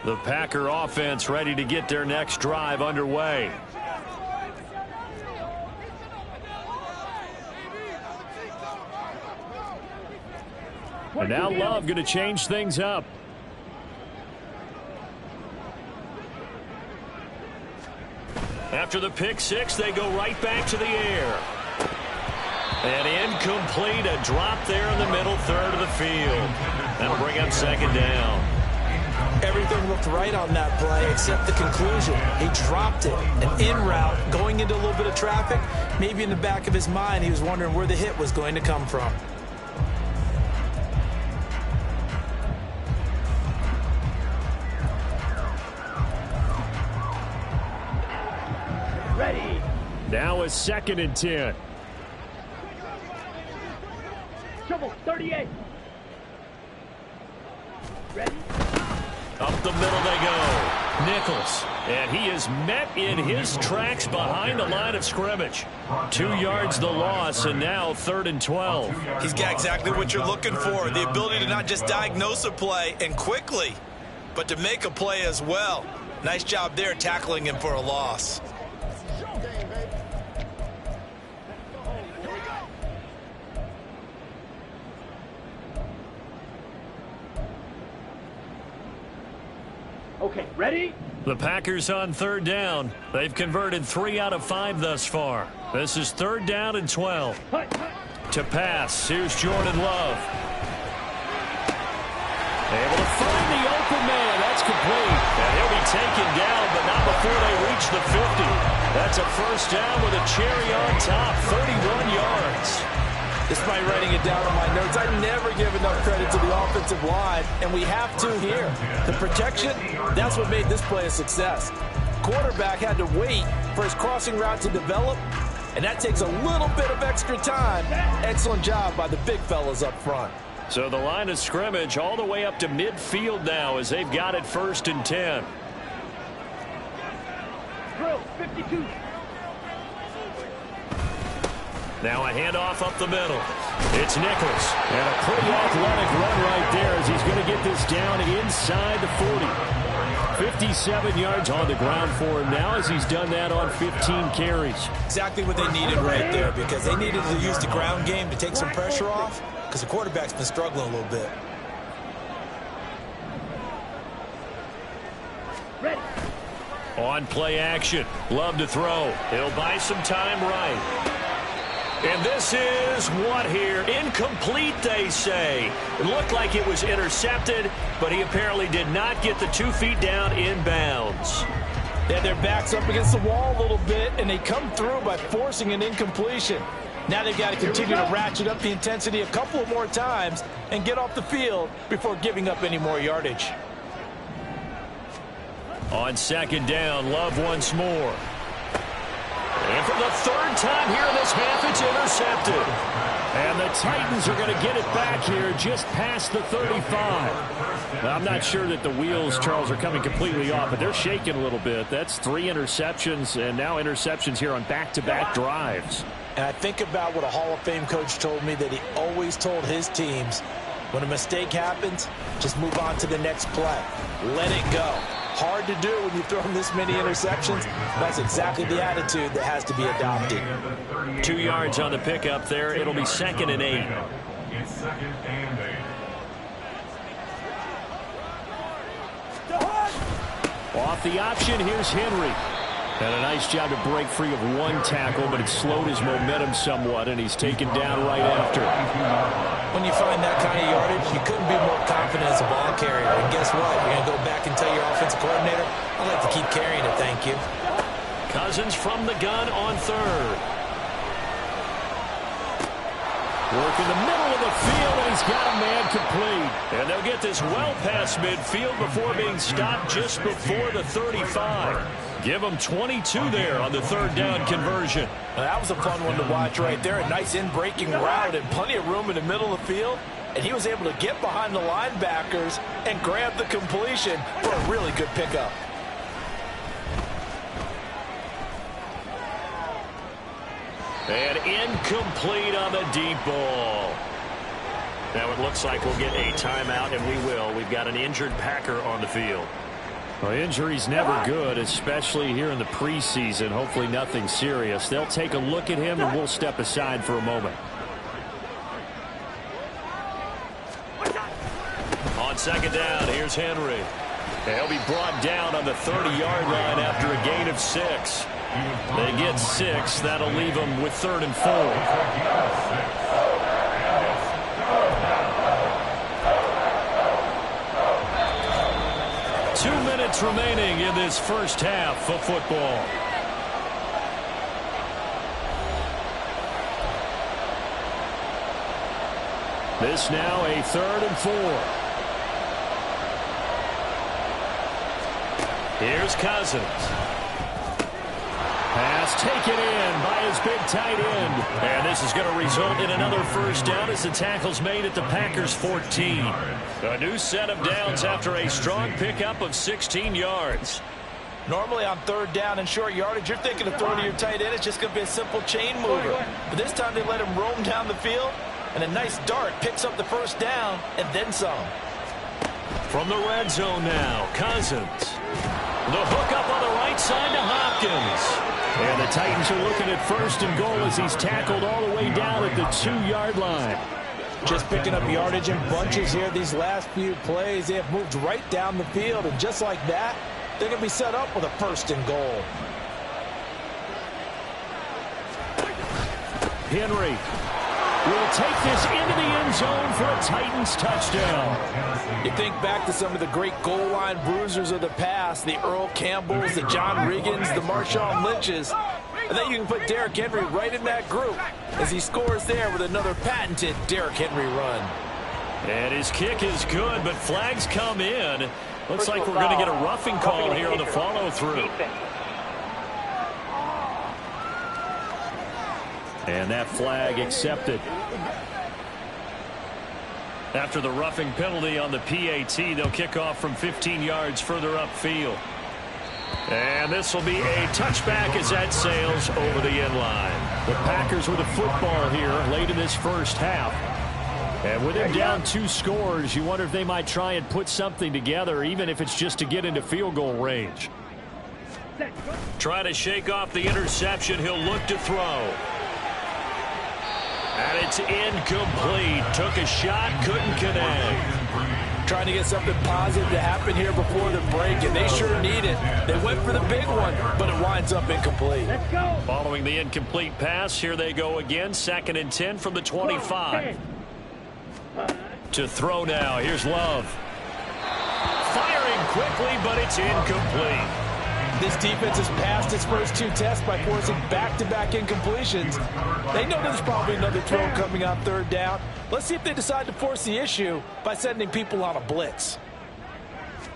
The Packer offense ready to get their next drive underway. And now Love going to change things up. After the pick 6, they go right back to the air. And incomplete, a drop there in the middle third of the field. That'll bring up second down. Everything looked right on that play except the conclusion. He dropped it, an in route, going into a little bit of traffic. Maybe in the back of his mind, he was wondering where the hit was going to come from. Ready. Now a 2nd and 10. Trouble, 38. Ready. Up the middle they go. Nichols. And he is met in his tracks behind the line of scrimmage. 2 yards the loss, and now 3rd and 12. He's got exactly what you're looking for, the ability to not just diagnose a play and quickly, but to make a play as well. Nice job there tackling him for a loss. Okay, ready? The Packers on 3rd down. They've converted 3 out of 5 thus far. This is 3rd down and 12. To pass, here's Jordan Love. Able to find the open man. That's complete. And he'll be taken down, but not before they reach the 50. That's a 1st down with a cherry on top, 31 yards. Despite writing it down on my notes, I never give enough credit to the offensive line, and we have to here. The protection, that's what made this play a success. Quarterback had to wait for his crossing route to develop, and that takes a little bit of extra time. Excellent job by the big fellas up front. So the line of scrimmage all the way up to midfield now as they've got it 1st and 10. Drill, 52. Now a handoff up the middle. It's Nichols. And a pretty athletic run right there as he's going to get this down inside the 40. 57 yards on the ground for him now as he's done that on 15 carries. Exactly what they needed right there, because they needed to use the ground game to take some pressure off, because the quarterback's been struggling a little bit. Ready. On play action. Love to throw. He'll buy some time right. And this is what here? Incomplete, they say. It looked like it was intercepted, but he apparently did not get the 2 feet down in bounds. They had their backs up against the wall a little bit, and they come through by forcing an incompletion. Now they've got to continue to ratchet up the intensity a couple of more times and get off the field before giving up any more yardage. On 2nd down, Love once more. And for the 3rd time here in this half, it's intercepted. And the Titans are going to get it back here just past the 35. Now, I'm not sure that the wheels, Charles, are coming completely off, but they're shaking a little bit. That's 3 interceptions, and now interceptions here on back-to-back drives. And I think about what a Hall of Fame coach told me, that he always told his teams, when a mistake happens, just move on to the next play. Let it go. Hard to do when you throw this many interceptions. That's exactly the attitude that has to be adopted. 2 yards on the pickup there. It'll be 2nd and 8. It's 2nd and 8. Off the option, here's Henry. And a nice job to break free of 1 tackle, but it slowed his momentum somewhat, and he's taken down right after. When you find that kind of yardage, you couldn't be more confident as a ball carrier. And guess what? You're going to go back and tell your offensive coordinator, I'd like to keep carrying it, thank you. Cousins from the gun on 3rd. Work in the middle of the field, and he's got a man complete. And they'll get this well past midfield before being stopped just before the 35. Give them 22 there on the 3rd down conversion. Now, that was a fun one to watch right there. A nice in-breaking route and plenty of room in the middle of the field. And he was able to get behind the linebackers and grab the completion for a really good pickup. And incomplete on the deep ball. Now it looks like we'll get a timeout, and we will. We've got an injured Packer on the field. Well, injury's never good, especially here in the preseason. Hopefully nothing serious. They'll take a look at him, and we'll step aside for a moment. On 2nd down, here's Henry. He'll be brought down on the 30-yard line after a gain of 6. They get 6. That'll leave them with 3rd and 4. minutes remaining in this first half of football. This now a 3rd and 4. Here's Cousins. Pass taken in by his big tight end. And this is going to result in another first down as the tackle's made at the Packers' 14. A new set of downs after a strong pickup of 16 yards. Normally on 3rd down and short yardage, you're thinking of throwing to your tight end. It's just going to be a simple chain mover. But this time they let him roam down the field, and a nice dart picks up the first down and then some. From the red zone now, Cousins. The hook up on the right side to Hopkins. And the Titans are looking at 1st and goal as he's tackled all the way down at the 2-yard line. Just picking up yardage in bunches here these last few plays. They have moved right down the field, and just like that, they're going to be set up with a 1st and goal. Henry will take this into the end zone for a Titans touchdown. You think back to some of the great goal line bruisers of the past, the Earl Campbells, the John Riggins, the Marshawn Lynches. I think you can put Derrick Henry right in that group as he scores there with another patented Derrick Henry run. And his kick is good, but flags come in. Looks like we're going to get a roughing call here on the follow-through. And that flag accepted. After the roughing penalty on the PAT, they'll kick off from 15 yards further upfield. And this will be a touchback as that sails over the end line. The Packers with a football here late in this first half. And with them down 2 scores, you wonder if they might try and put something together, even if it's just to get into field goal range. Try to shake off the interception. He'll look to throw. And it's incomplete. Took a shot, couldn't connect. Trying to get something positive to happen here before the break, and they sure need it. They went for the big one, but it winds up incomplete. Let's go. Following the incomplete pass, here they go again. 2nd and 10 from the 25. To throw now. Here's Love. Firing quickly, but it's incomplete. This defense has passed its first 2 tests by forcing back-to-back incompletions. They know there's probably another throw coming on 3rd down. Let's see if they decide to force the issue by sending people on a blitz.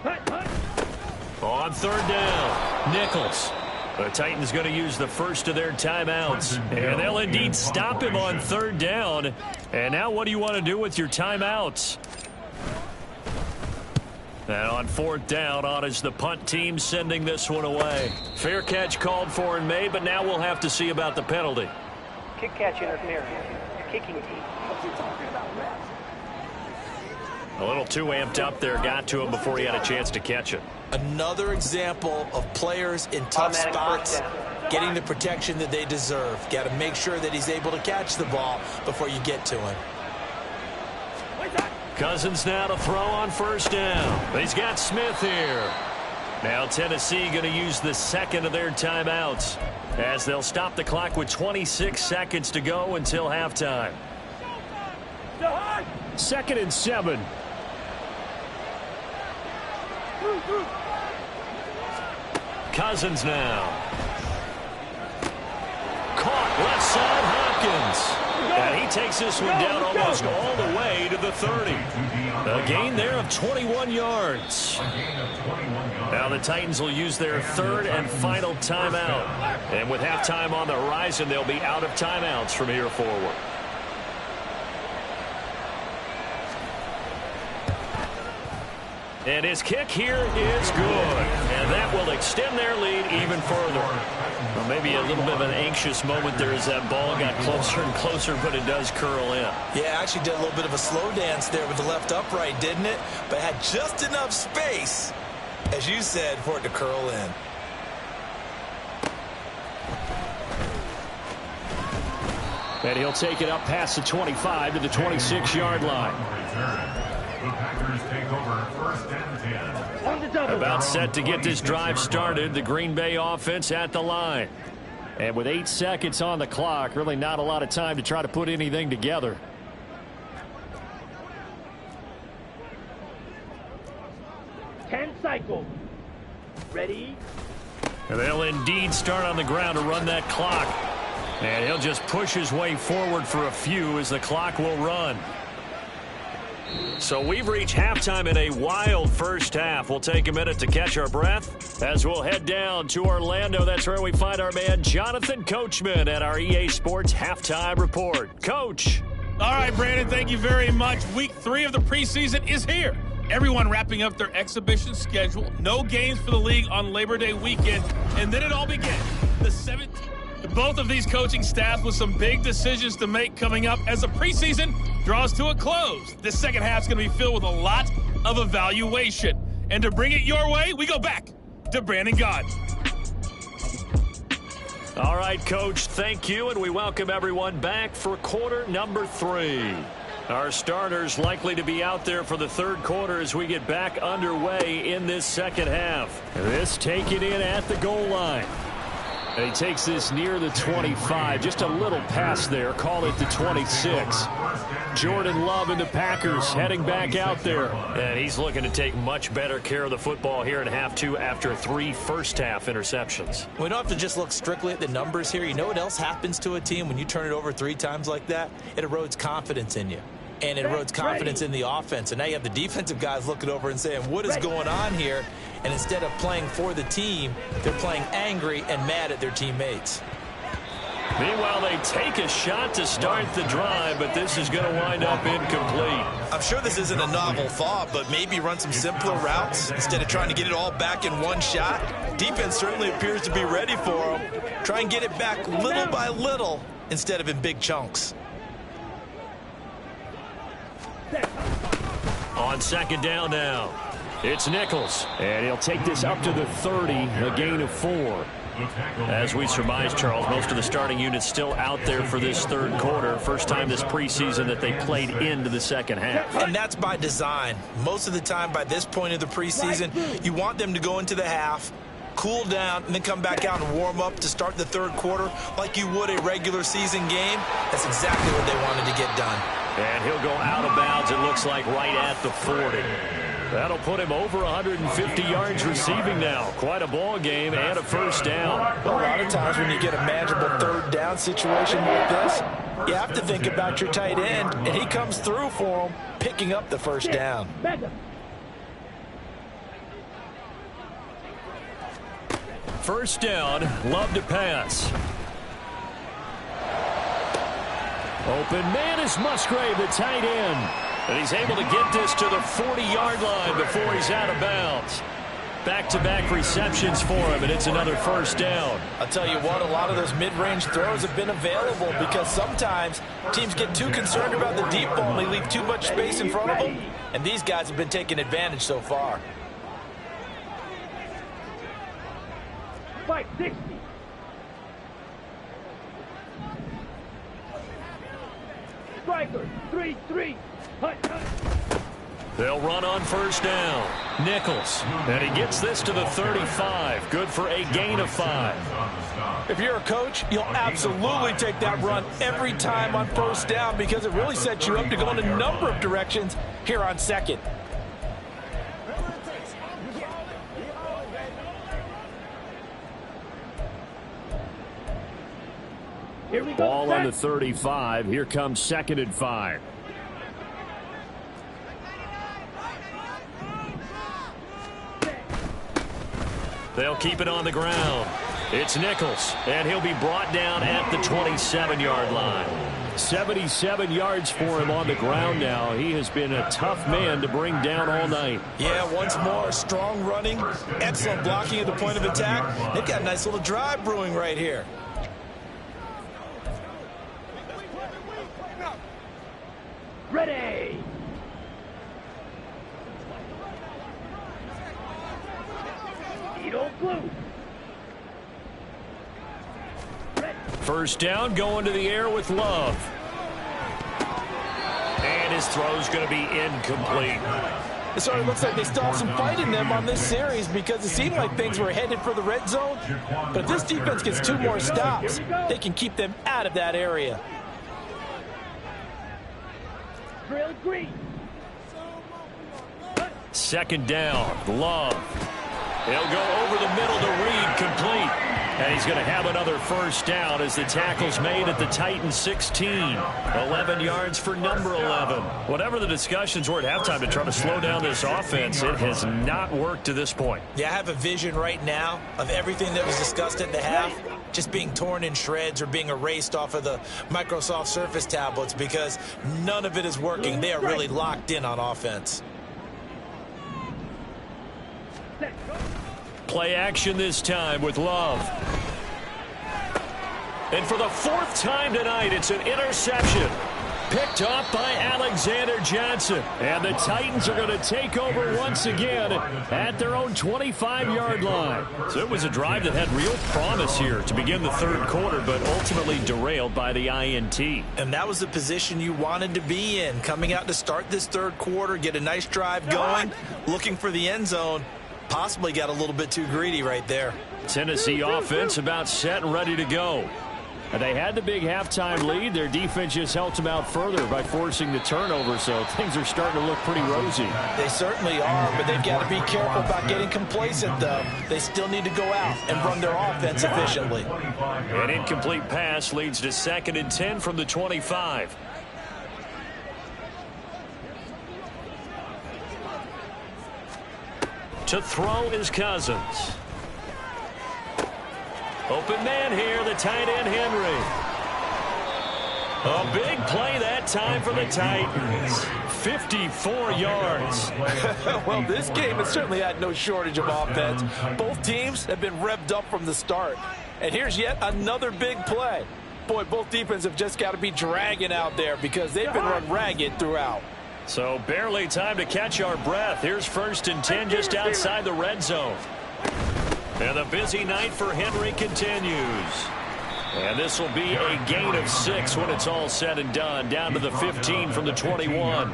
On 3rd down, Nichols. The Titans going to use the first of their timeouts. And they'll indeed stop him on 3rd down. And now what do you want to do with your timeouts? And on 4th down, on is the punt team sending this one away. Fair catch called for and made, but now we'll have to see about the penalty. Kick catch interference. Kicking team. A little too amped up there, got to him before he had a chance to catch it. Another example of players in tough spots getting the protection that they deserve. Got to make sure that he's able to catch the ball before you get to him. Cousins now to throw on 1st down. He's got Smith here. Now Tennessee going to use the 2nd of their timeouts as they'll stop the clock with 26 seconds to go until halftime. 2nd and 7. Cousins now. Caught left side, Hopkins. And he takes this one down almost all the way to the 30. A gain there of 21 yards. Now the Titans will use their 3rd and final timeout. And with halftime on the horizon, they'll be out of timeouts from here forward. And his kick here is good. And that will extend their lead even further. Well, maybe a little bit of an anxious moment there as that ball got closer and closer, but it does curl in. Yeah, actually did a little bit of a slow dance there with the left upright, didn't it? But had just enough space, as you said, for it to curl in. And he'll take it up past the 25 to the 26-yard line. The Packers take over 1st and 10. About set to get this drive started. The Green Bay offense at the line. And with 8 seconds on the clock, really not a lot of time to try to put anything together. Ten cycles. Ready? And they'll indeed start on the ground to run that clock. And he'll just push his way forward for a few as the clock will run. So we've reached halftime in a wild first half. We'll take a minute to catch our breath as we'll head down to Orlando. That's where we find our man Jonathan Coachman at our EA Sports Halftime Report. Coach. All right, Brandon, thank you very much. Week 3 of the preseason is here. Everyone wrapping up their exhibition schedule. No games for the league on Labor Day weekend. And then it all begins. The 17th. Both of these coaching staffs with some big decisions to make coming up as the preseason draws to a close. This second half is going to be filled with a lot of evaluation. And to bring it your way, we go back to Brandon Gaudin. All right, Coach, thank you, and we welcome everyone back for quarter number 3. Our starters likely to be out there for the third quarter as we get back underway in this second half. This taken in at the goal line. And he takes this near the 25, just a little past there, call it the 26. Jordan Love and the Packers heading back out there. And he's looking to take much better care of the football here in half 2 after 3 first-half interceptions. We don't have to just look strictly at the numbers here. You know what else happens to a team when you turn it over 3 times like that? It erodes confidence in you. And it erodes confidence in the offense. And now you have the defensive guys looking over and saying, what is going on here? And instead of playing for the team, they're playing angry and mad at their teammates. Meanwhile, they take a shot to start the drive, but this is going to wind up incomplete. I'm sure this isn't a novel thought, but maybe run some simpler routes instead of trying to get it all back in one shot. Defense certainly appears to be ready for them. Try and get it back little by little instead of in big chunks. On second down now, it's Nichols, and he'll take this up to the 30, a gain of 4. As we surmise, Charles, most of the starting units still out there for this third quarter. First time this preseason that they played into the second half. And that's by design. Most of the time by this point of the preseason, you want them to go into the half, cool down, and then come back out and warm up to start the third quarter like you would a regular season game. That's exactly what they wanted to get done. And he'll go out of bounds, it looks like, right at the 40. That'll put him over 150 yards receiving now. Quite a ball game and a first down. Well, a lot of times when you get a manageable third down situation like this, you have to think about your tight end, and he comes through for him, picking up the first down. First down, Love to pass. Open man is Musgrave, the tight end. And he's able to get this to the 40-yard line before he's out of bounds. Back-to-back receptions for him, and it's another first down. I'll tell you what, a lot of those mid-range throws have been available because sometimes teams get too concerned about the deep ball and they leave too much space in front of them. And these guys have been taking advantage so far. 560. Striker, 3-3. They'll run on first down. Nichols, and he gets this to the 35. Good for a gain of 5. If you're a coach, you'll absolutely take that run every time on first down because it really sets you up to go in a number of directions here on second. Here we go. Ball on the 35. Here comes second and 5. They'll keep it on the ground. It's Nichols, and he'll be brought down at the 27-yard line. 77 yards for him on the ground now. He has been a tough man to bring down all night. Yeah, once more, strong running, excellent blocking at the point of attack. They've got a nice little drive brewing right here. Ready. Blue. First down, going to the air with Love. And his throw's going to be incomplete. It sort of looks like they still have some fight in them on this series because it seemed like things were headed for the red zone. But if this defense gets 2 more stops, they can keep them out of that area. Drill green. Second down, Love. He'll go over the middle to Reed, complete. And he's going to have another first down as the tackle's made at the Titans 16. 11 yards for number 11. Whatever the discussions were at halftime to try to slow down this offense, it has not worked to this point. Yeah, I have a vision right now of everything that was discussed at the half just being torn in shreds or being erased off of the Microsoft Surface tablets because none of it is working. They are really locked in on offense. Play action this time with Love. And for the fourth time tonight, it's an interception. Picked off by Alexander Johnson. And the Titans are going to take over once again at their own 25-yard line. So it was a drive that had real promise here to begin the third quarter, but ultimately derailed by the INT. And that was the position you wanted to be in. Coming out to start this third quarter, get a nice drive going, looking for the end zone. Possibly got a little bit too greedy right there. Tennessee offense about set and ready to go. And they had the big halftime lead. Their defense just helped them out further by forcing the turnover, so things are starting to look pretty rosy. They certainly are, but they've got to be careful about getting complacent, though. They still need to go out and run their offense efficiently. An incomplete pass leads to 2nd and 10 from the 25. To throw is Cousins. Open man here, the tight end Henry. A big play that time for the Titans. 54 yards. Well, this game has certainly had no shortage of offense. Both teams have been revved up from the start. And here's yet another big play. Boy, both defenses have just got to be dragging out there because they've been run ragged throughout. So barely time to catch our breath. Here's 1st and 10 just outside the red zone. And the busy night for Henry continues. And this will be a gain of 6 when it's all said and done. Down to the 15 from the 21.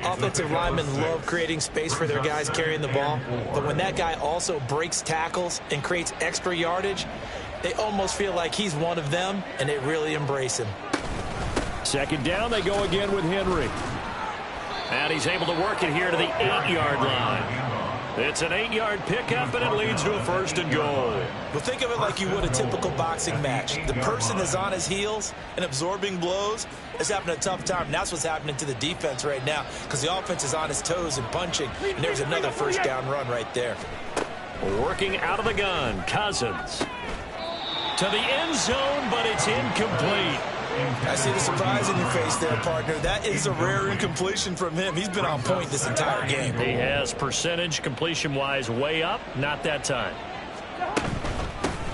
Offensive linemen love creating space for their guys carrying the ball. But when that guy also breaks tackles and creates extra yardage, they almost feel like he's one of them, and they really embrace him. 2nd down, they go again with Henry. And he's able to work it here to the 8-yard line. It's an 8-yard pickup, and it leads to a 1st and goal. Well, think of it like you would a typical boxing match. The person is on his heels and absorbing blows is having a tough time. And that's what's happening to the defense right now because the offense is on his toes and punching. And there's another 1st down run right there. Working out of the gun, Cousins. To the end zone, but it's incomplete. I see the surprise in your face there, partner. That is a rare incompletion from him. He's been on point this entire game. He has percentage completion-wise way up. Not that time.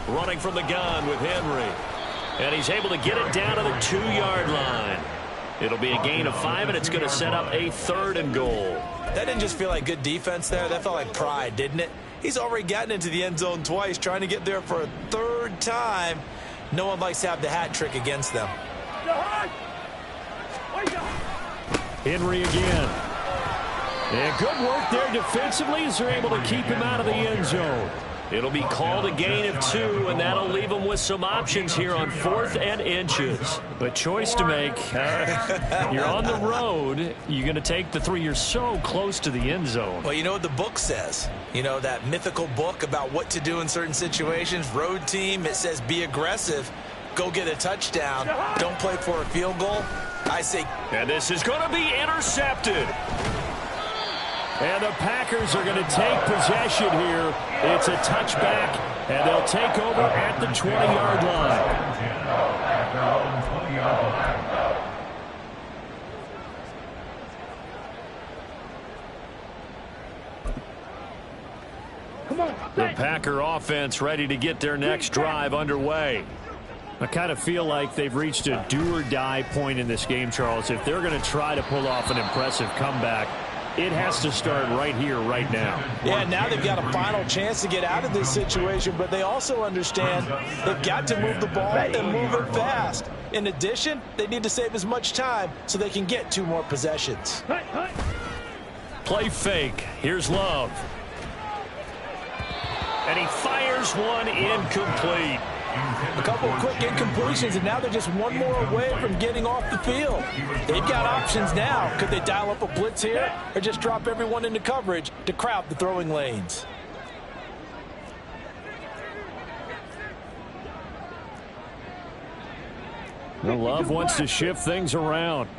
Running from the gun with Henry. And he's able to get it down to the 2-yard line. It'll be a gain of 5, and it's going to set up a 3rd and goal. That didn't just feel like good defense there. That felt like pride, didn't it? He's already gotten into the end zone twice, trying to get there for a 3rd time. No one likes to have the hat trick against them. Henry again. And good work there defensively as they're able to keep him out of the end zone. It'll be called a gain of 2, and that'll leave them with some options here on 4th and inches. But choice to make. You're on the road. You're going to take the 3. You're so close to the end zone. Well, you know what the book says. You know, that mythical book about what to do in certain situations. Road team, it says be aggressive. Go get a touchdown. Don't play for a field goal. I say. And this is going to be intercepted. And the Packers are going to take possession here. It's a touchback, and they'll take over at the 20-yard line. The Packer offense ready to get their next drive underway. I kind of feel like they've reached a do-or-die point in this game, Charles. If they're going to try to pull off an impressive comeback, it has to start right here, right now. Yeah, now they've got a final chance to get out of this situation, but they also understand they've got to move the ball and move it fast. In addition, they need to save as much time so they can get 2 more possessions. Play fake. Here's Love. And he fires one incomplete. A couple of quick incompletions, and now they're just 1 more away from getting off the field. They've got options now. Could they dial up a blitz here or just drop everyone into coverage to crowd the throwing lanes? Love wants to shift things around.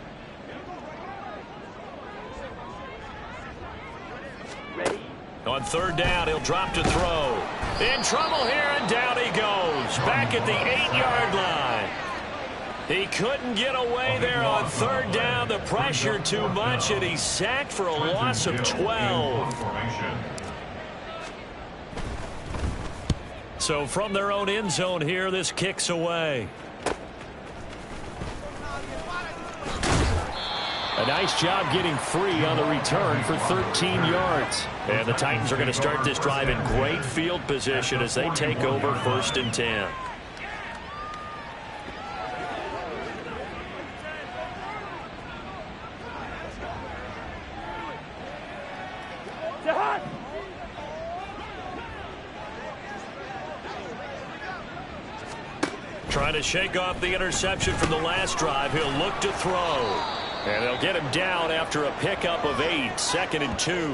On third down, he'll drop to throw. In trouble here, and down he goes. Back at the 8-yard line. He couldn't get away there on third down. The pressure too much, and he's sacked for a loss of 12. So from their own end zone here, this kicks away. A nice job getting free on the return for 13 yards. And the Titans are going to start this drive in great field position as they take over 1st and 10. Trying to shake off the interception from the last drive. He'll look to throw. And they'll get him down after a pickup of 8, 2nd and 2.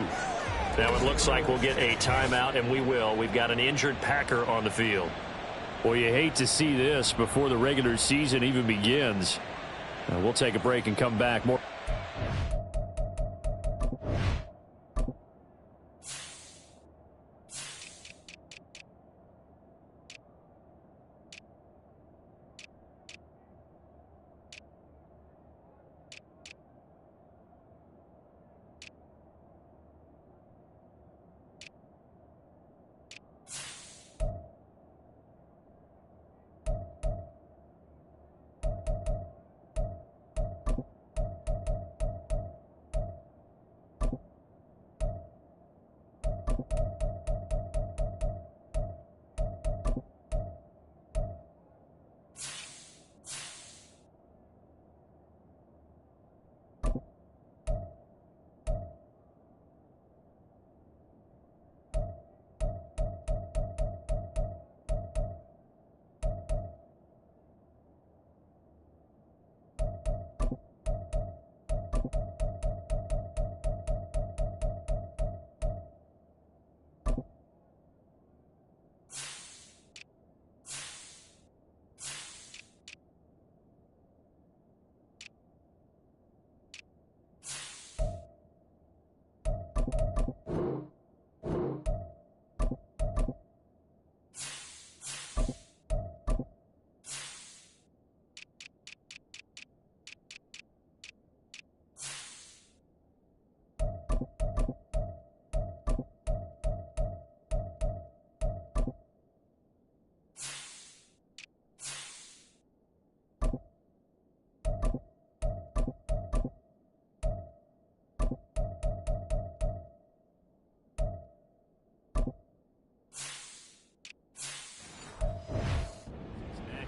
Now it looks like we'll get a timeout, and we will. We've got an injured Packer on the field. Well, you hate to see this before the regular season even begins. We'll take a break and come back. More.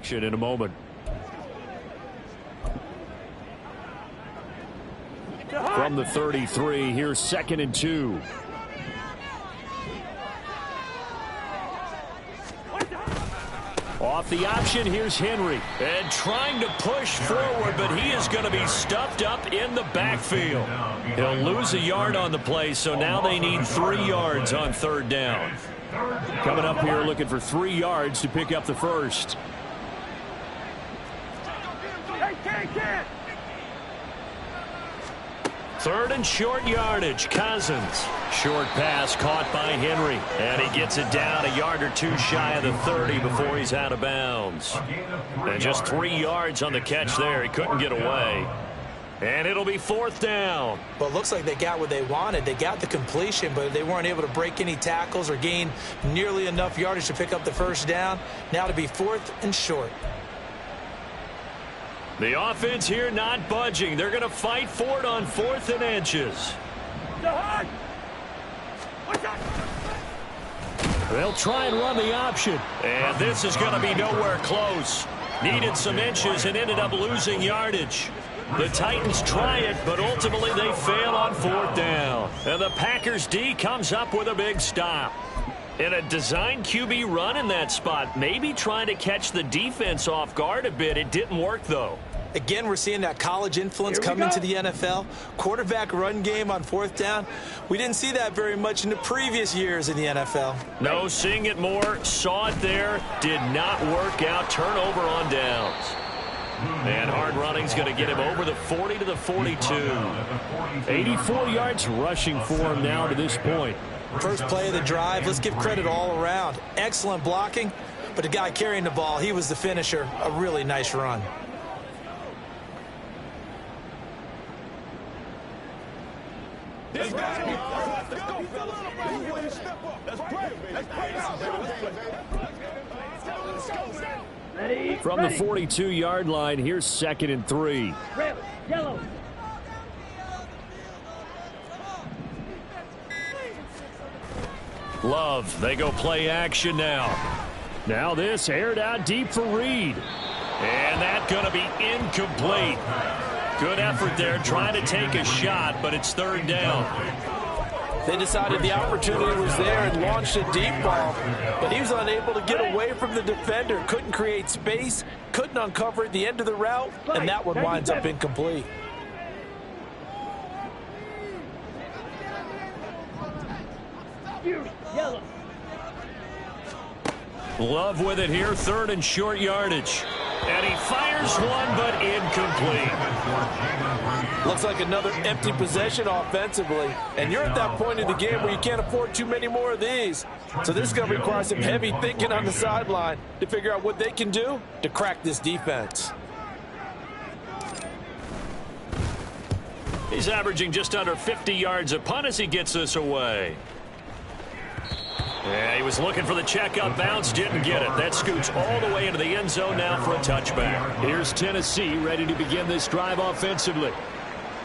In a moment. From the 33, here's 2nd and 2. Off the option, here's Henry. And trying to push forward, but he is going to be stuffed up in the backfield. He'll lose a yard on the play, so now they need 3 yards on third down. Coming up here looking for 3 yards to pick up the first. Third and short yardage. Cousins. Short pass caught by Henry. And he gets it down a yard or 2 shy of the 30 before he's out of bounds. And just 3 yards on the catch there. He couldn't get away. And it'll be 4th down. Well, it looks like they got what they wanted. They got the completion, but they weren't able to break any tackles or gain nearly enough yardage to pick up the first down. Now to be 4th and short. The offense here not budging. They're going to fight for it on 4th and inches. They'll try and run the option. And this is going to be nowhere close. Needed some inches and ended up losing yardage. The Titans try it, but ultimately they fail on 4th down. And the Packers D comes up with a big stop. In a design QB run in that spot, maybe trying to catch the defense off guard a bit. It didn't work, though. Again, we're seeing that college influence come into the NFL. Quarterback run game on 4th down. We didn't see that very much in the previous years in the NFL. No, seeing it more. Saw it there. Did not work out. Turnover on downs. And hard running's going to get him over the 40 to the 42. 84 yards rushing for him now to this point. First play of the drive, let's give credit all around. Excellent blocking, but the guy carrying the ball, he was the finisher. A really nice run. Let's go. Let's play. Ready? From the 42-yard line, here's 2nd and 3. Red, yellow. Love, they go play action now. Now this aired out deep for Reed. And that's going to be incomplete. Good effort there, trying to take a shot, but it's 3rd down. They decided the opportunity was there and launched a deep ball, but he was unable to get away from the defender. Couldn't create space, couldn't uncover at the end of the route, and that one winds up incomplete. Yellow. Love with it here, 3rd and short yardage. And he fires one, but incomplete. Looks like another empty possession offensively. And you're at that point in the game where you can't afford too many more of these. So this is going to require some heavy thinking on the sideline to figure out what they can do to crack this defense. He's averaging just under 50 yards a punt as he gets this away. Yeah, he was looking for the check-up bounce, didn't get it. That scoots all the way into the end zone now for a touchback. Here's Tennessee ready to begin this drive offensively.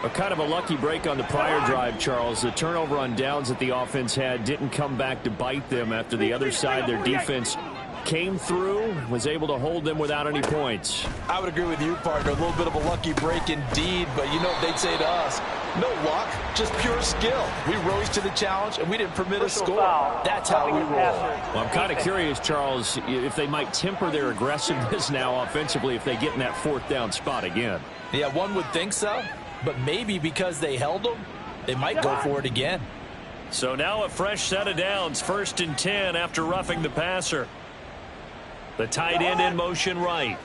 A kind of a lucky break on the prior drive, Charles. The turnover on downs that the offense had didn't come back to bite them after the other side. Their defense came through, was able to hold them without any points. I would agree with you, partner. A little bit of a lucky break indeed, but you know what they'd say to us. No luck, just pure skill. We rose to the challenge, and we didn't permit a score. That's how we roll. Well, I'm kind of curious, Charles, if they might temper their aggressiveness now offensively if they get in that 4th down spot again. Yeah, one would think so, but maybe because they held them, they might go for it again. So now a fresh set of downs, 1st and 10 after roughing the passer. The tight end in motion right.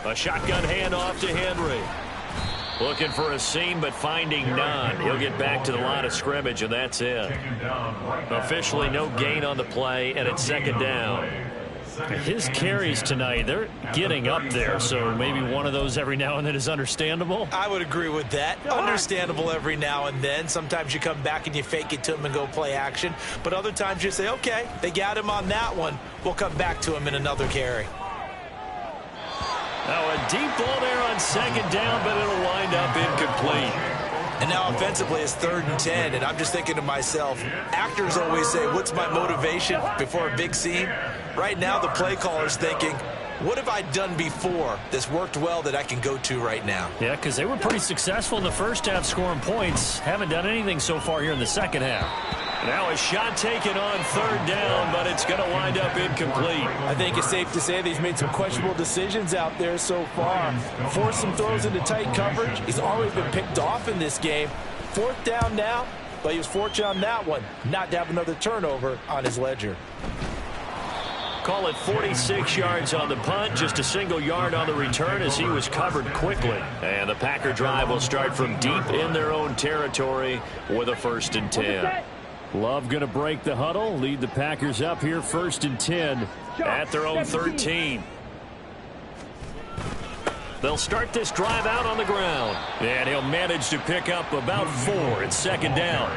A shotgun handoff to Henry. Looking for a seam, but finding none. He'll get back to the line of scrimmage, and that's it. Officially no gain on the play, and it's 2nd down. His carries tonight, they're getting up there, so maybe one of those every now and then is understandable. I would agree with that. Understandable every now and then. Sometimes you come back and you fake it to him and go play action. But other times you say, okay, they got him on that one. We'll come back to him in another carry. Now a deep ball there on 2nd down, but it'll wind up incomplete. And now offensively it's 3rd and 10, and I'm just thinking to myself, actors always say, what's my motivation before a big scene? Right now the play caller's thinking, what have I done before that's worked well that I can go to right now? Yeah, because they were pretty successful in the first half scoring points. Haven't done anything so far here in the second half. Now a shot taken on 3rd down, but it's going to wind up incomplete. I think it's safe to say that he's made some questionable decisions out there so far. Forced some throws into tight coverage. He's always been picked off in this game. 4th down now, but he was fortunate on that one not to have another turnover on his ledger. Call it 46 yards on the punt, just a single yard on the return as he was covered quickly. And the Packer drive will start from deep in their own territory with a 1st and 10. Love going to break the huddle, lead the Packers up here 1st and 10 at their own 13. They'll start this drive out on the ground, and he'll manage to pick up about 4. It's 2nd down.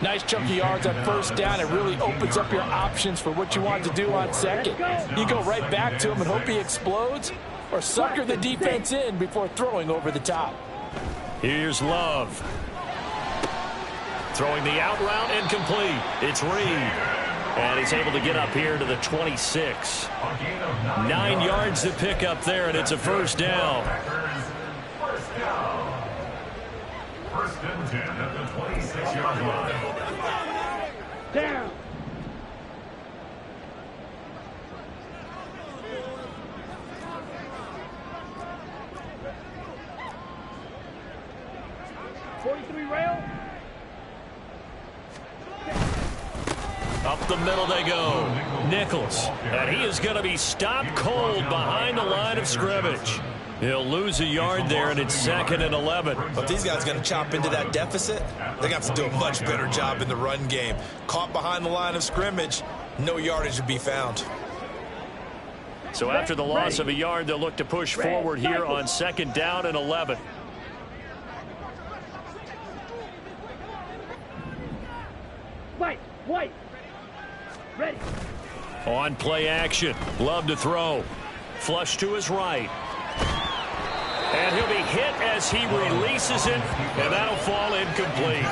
Nice chunky yards on 1st down. It really opens up your options for what you want to do on 2nd. You go right back to him and hope he explodes, or sucker the defense in before throwing over the top. Here's Love. Throwing the out route incomplete. It's Reed. And he's able to get up here to the 26. 9 yards to pick up there, and it's a 1st down. 1st and 10 at the 26-yard line. Down. Up the middle they go. Nichols. And he is going to be stopped cold behind the line of scrimmage. He'll lose a yard there, and it's 2nd and 11. But these guys are going to chop into that deficit. They're going to have to do a much better job in the run game. Caught behind the line of scrimmage, no yardage to be found. So after the loss of a yard, they'll look to push forward here on 2nd down and 11. White. Ready. On play action. Love to throw. Flush to his right. And he'll be hit as he releases it, and that'll fall incomplete.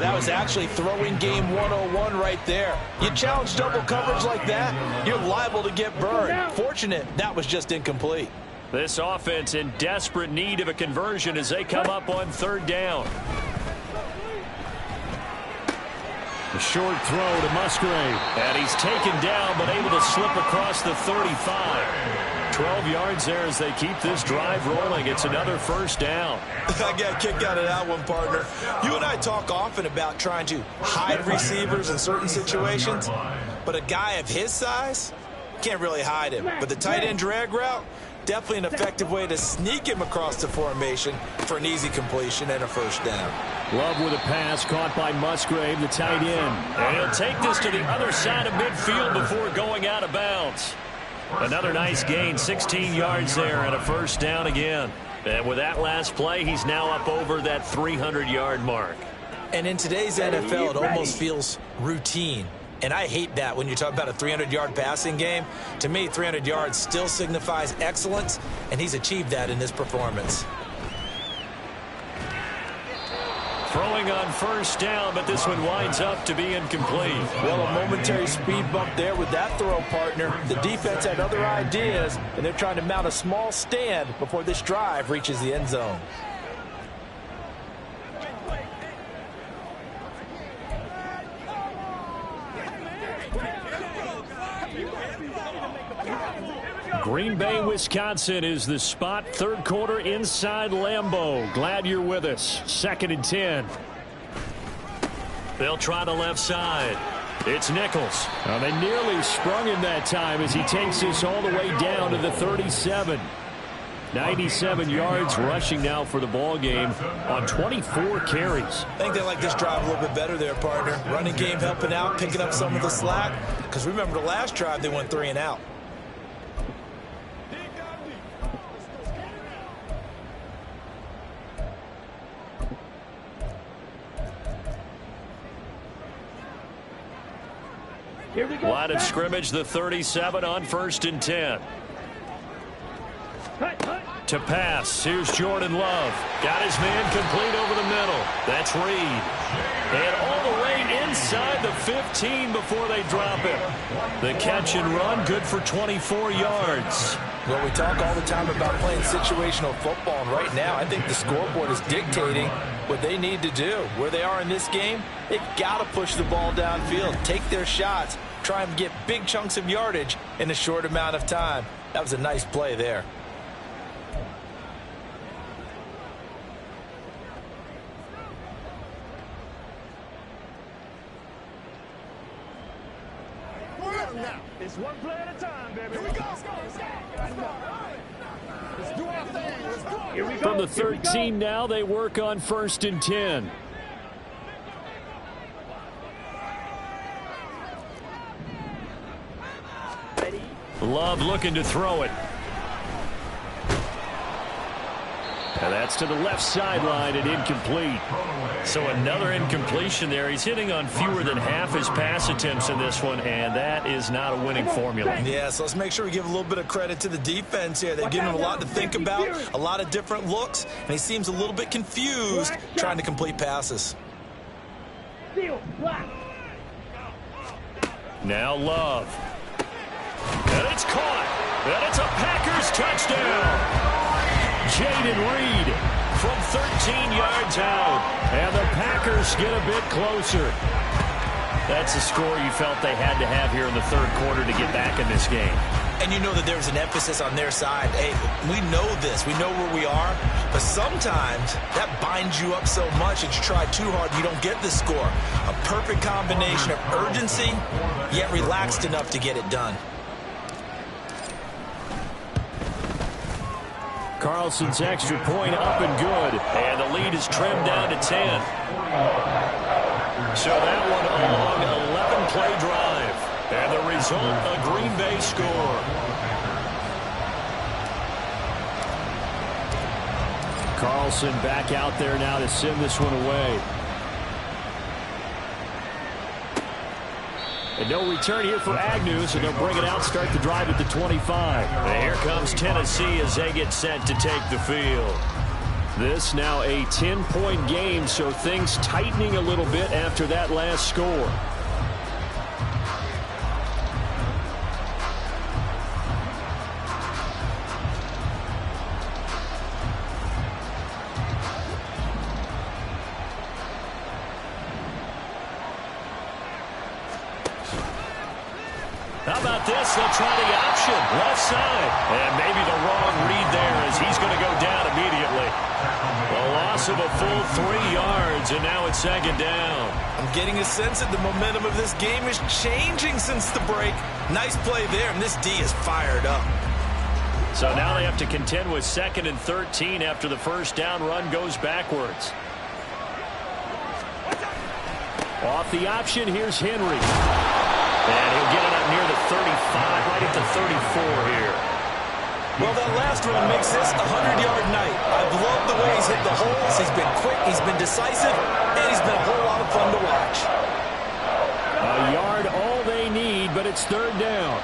That was actually throwing game 101 right there. You challenge double coverage like that, you're liable to get burned. Fortunate that was just incomplete. This offense in desperate need of a conversion as they come up on 3rd down. A short throw to Musgrave. And he's taken down but able to slip across the 35. 12 yards there as they keep this drive rolling. It's another 1st down. I got a kick out of that one, partner. You and I talk often about trying to hide receivers in certain situations, but a guy of his size can't really hide him. But the tight end drag route, definitely an effective way to sneak him across the formation for an easy completion and a 1st down. Love with a pass caught by Musgrave, the tight end. And he'll take this to the other side of midfield before going out of bounds. Another nice gain, 16 yards there and a 1st down again. And with that last play, he's now up over that 300-yard mark. And in today's NFL, it almost feels routine. And I hate that when you talk about a 300-yard passing game. To me, 300 yards still signifies excellence, and he's achieved that in this performance. Throwing on 1st down, but this one winds up to be incomplete. Well, a momentary speed bump there with that throw, partner. The defense had other ideas, and they're trying to mount a small stand before this drive reaches the end zone. Green Bay, Wisconsin is the spot. 3rd quarter inside Lambeau. Glad you're with us. 2nd and 10. They'll try the left side. It's Nichols. Well, they nearly sprung him that time as he takes this all the way down to the 37. 97 yards rushing now for the ball game on 24 carries. I think they like this drive a little bit better there, partner. Running game helping out, picking up some of the slack. Because remember the last drive, they went 3 and out. Line of scrimmage, the 37 on 1st and 10. To pass, here's Jordan Love. Got his man complete over the middle. That's Reed. And all the way inside the 15 before they drop it. The catch and run, good for 24 yards. Well, we talk all the time about playing situational football, and right now I think the scoreboard is dictating what they need to do. Where they are in this game, they've got to push the ball downfield, take their shots, try and get big chunks of yardage in a short amount of time. That was a nice play there. It's one play at a time, baby. Here we go. Let's do our thing. Let's go. Here we go. From the 13 now, they work on 1st and 10. Love looking to throw it. And that's to the left sideline and incomplete. So another incompletion there. He's hitting on fewer than half his pass attempts in this one, and that is not a winning formula. Yeah, so let's make sure we give a little bit of credit to the defense here. They've given him a lot to think about, a lot of different looks, and he seems a little bit confused trying to complete passes. Now Love. And it's caught. And it's a Packers touchdown. Jaden Reed from 13 yards out. And the Packers get a bit closer. That's a score you felt they had to have here in the 3rd quarter to get back in this game. And you know that there's an emphasis on their side. Hey, we know this. We know where we are. But sometimes that binds you up so much that you try too hard and you don't get the score. A perfect combination of urgency, yet relaxed enough to get it done. Carlson's extra point up and good. And the lead is trimmed down to 10. So that one a long 11-play drive. And the result, a Green Bay score. Carlson back out there now to send this one away. And no return here for Agnew, so they'll bring it out, start the drive at the 25. And here comes Tennessee as they get set to take the field. This now a 10-point game, so things tightening a little bit after that last score. How about this? They'll try the option. Left side. And maybe the wrong read there as he's going to go down immediately. A loss of a full 3 yards, and now it's second down. I'm getting a sense that the momentum of this game is changing since the break. Nice play there, and this D is fired up. So now they have to contend with 2nd and 13 after the first down run goes backwards. Off the option, here's Henry. And he'll get it up near the 35, right at the 34 here. Well, that last run makes this a 100-yard night. I've loved the way he's hit the holes. He's been quick, he's been decisive, and he's been a whole lot of fun to watch. A yard all they need, but it's third down.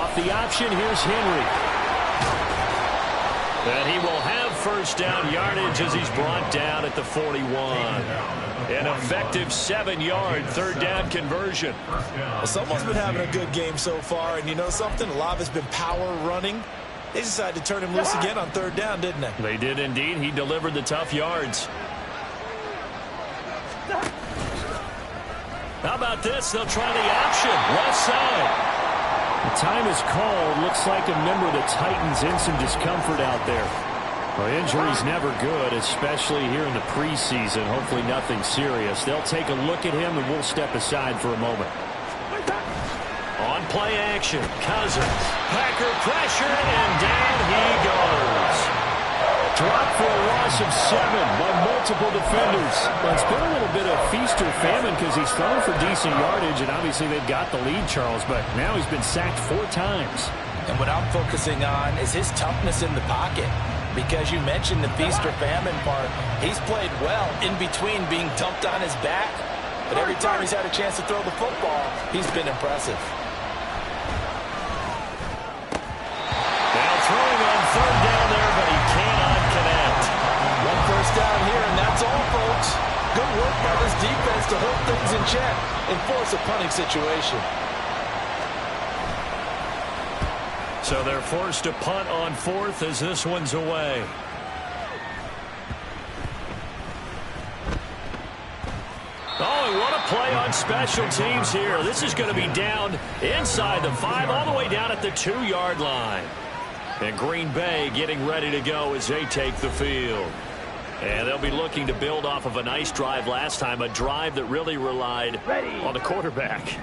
Off the option, here's Henry. And he will have first down yardage as he's brought down at the 41. An effective 7-yard third down conversion. Well, someone's been having a good game so far, and you know something? A lot of it's been power running. They decided to turn him loose again on third down, didn't they? They did indeed. He delivered the tough yards. How about this? They'll try the option. Left side. The time is called. Looks like a member of the Titans in some discomfort out there. Well, injury's never good, especially here in the preseason. Hopefully nothing serious. They'll take a look at him, and we'll step aside for a moment. On play action, Cousins. Packer pressure, and down he goes. Dropped for a loss of 7 by multiple defenders. Well, it's been a little bit of feast or famine because he's thrown for decent yardage, and obviously they've got the lead, Charles, but now he's been sacked 4 times. And what I'm focusing on is his toughness in the pocket. Because you mentioned the feast or famine part. He's played well in between being dumped on his back. But every time he's had a chance to throw the football, he's been impressive. Now throwing on third down there, but he cannot connect. One first down here, and that's all, folks. Good work by this defense to hold things in check and force a punting situation. So they're forced to punt on 4th as this one's away. Oh, and what a play on special teams here. This is going to be down inside the 5, all the way down at the 2-yard line. And Green Bay getting ready to go as they take the field. And they'll be looking to build off of a nice drive last time, a drive that really relied on the quarterback.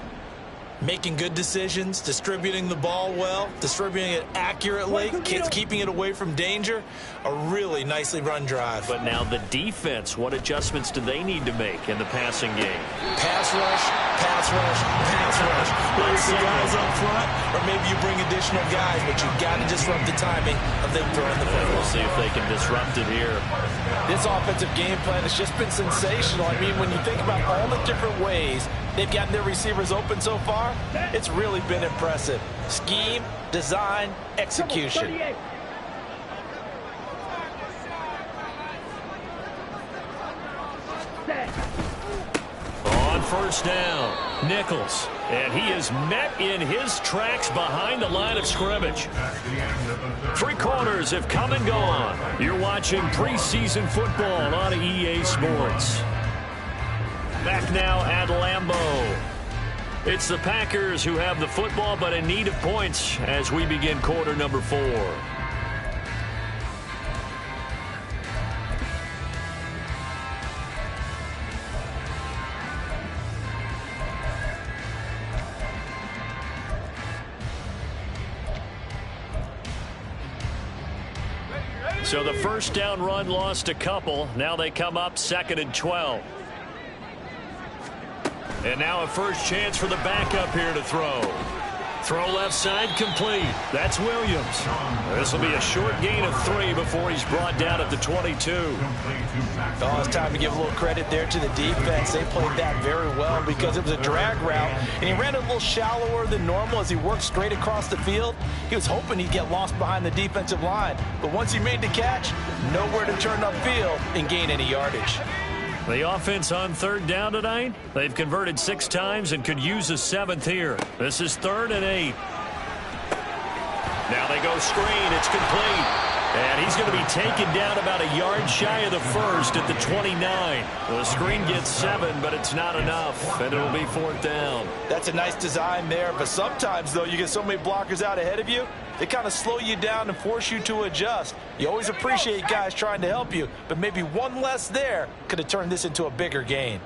Making good decisions, distributing the ball well, distributing it accurately, keeping it away from danger. A really nicely run drive. But now the defense, what adjustments do they need to make in the passing game? Pass rush, pass rush, pass rush. Whether it's the guys up front, or maybe you bring additional guys, but you've got to disrupt the timing of them throwing the football. We'll see if they can disrupt it here. This offensive game plan has just been sensational. I mean, when you think about all the different ways they've gotten their receivers open so far, it's really been impressive. Scheme, design, execution. On first down, Nichols. And he is met in his tracks behind the line of scrimmage. 3 quarters have come and gone. You're watching preseason football on EA Sports. Back now at Lambeau. It's the Packers who have the football, but in need of points as we begin quarter number 4. So the first down run lost a couple. Now they come up 2nd and 12. And now a first chance for the backup here to throw. Throw left side complete. That's Williams. This will be a short gain of 3 before he's brought down at the 22. Oh, it's time to give a little credit there to the defense. They played that very well because it was a drag route, and he ran it a little shallower than normal as he worked straight across the field. He was hoping he'd get lost behind the defensive line, but once he made the catch, nowhere to turn upfield and gain any yardage. The offense on 3rd down tonight, they've converted 6 times and could use a 7th here. This is 3rd and 8. Now they go screen. It's complete. And he's going to be taken down about a yard shy of the first at the 29. The screen gets 7, but it's not enough, and it'll be 4th down. That's a nice design there, but sometimes, though, you get so many blockers out ahead of you, they kind of slow you down and force you to adjust. You always appreciate guys trying to help you, but maybe one less there could have turned this into a bigger gain.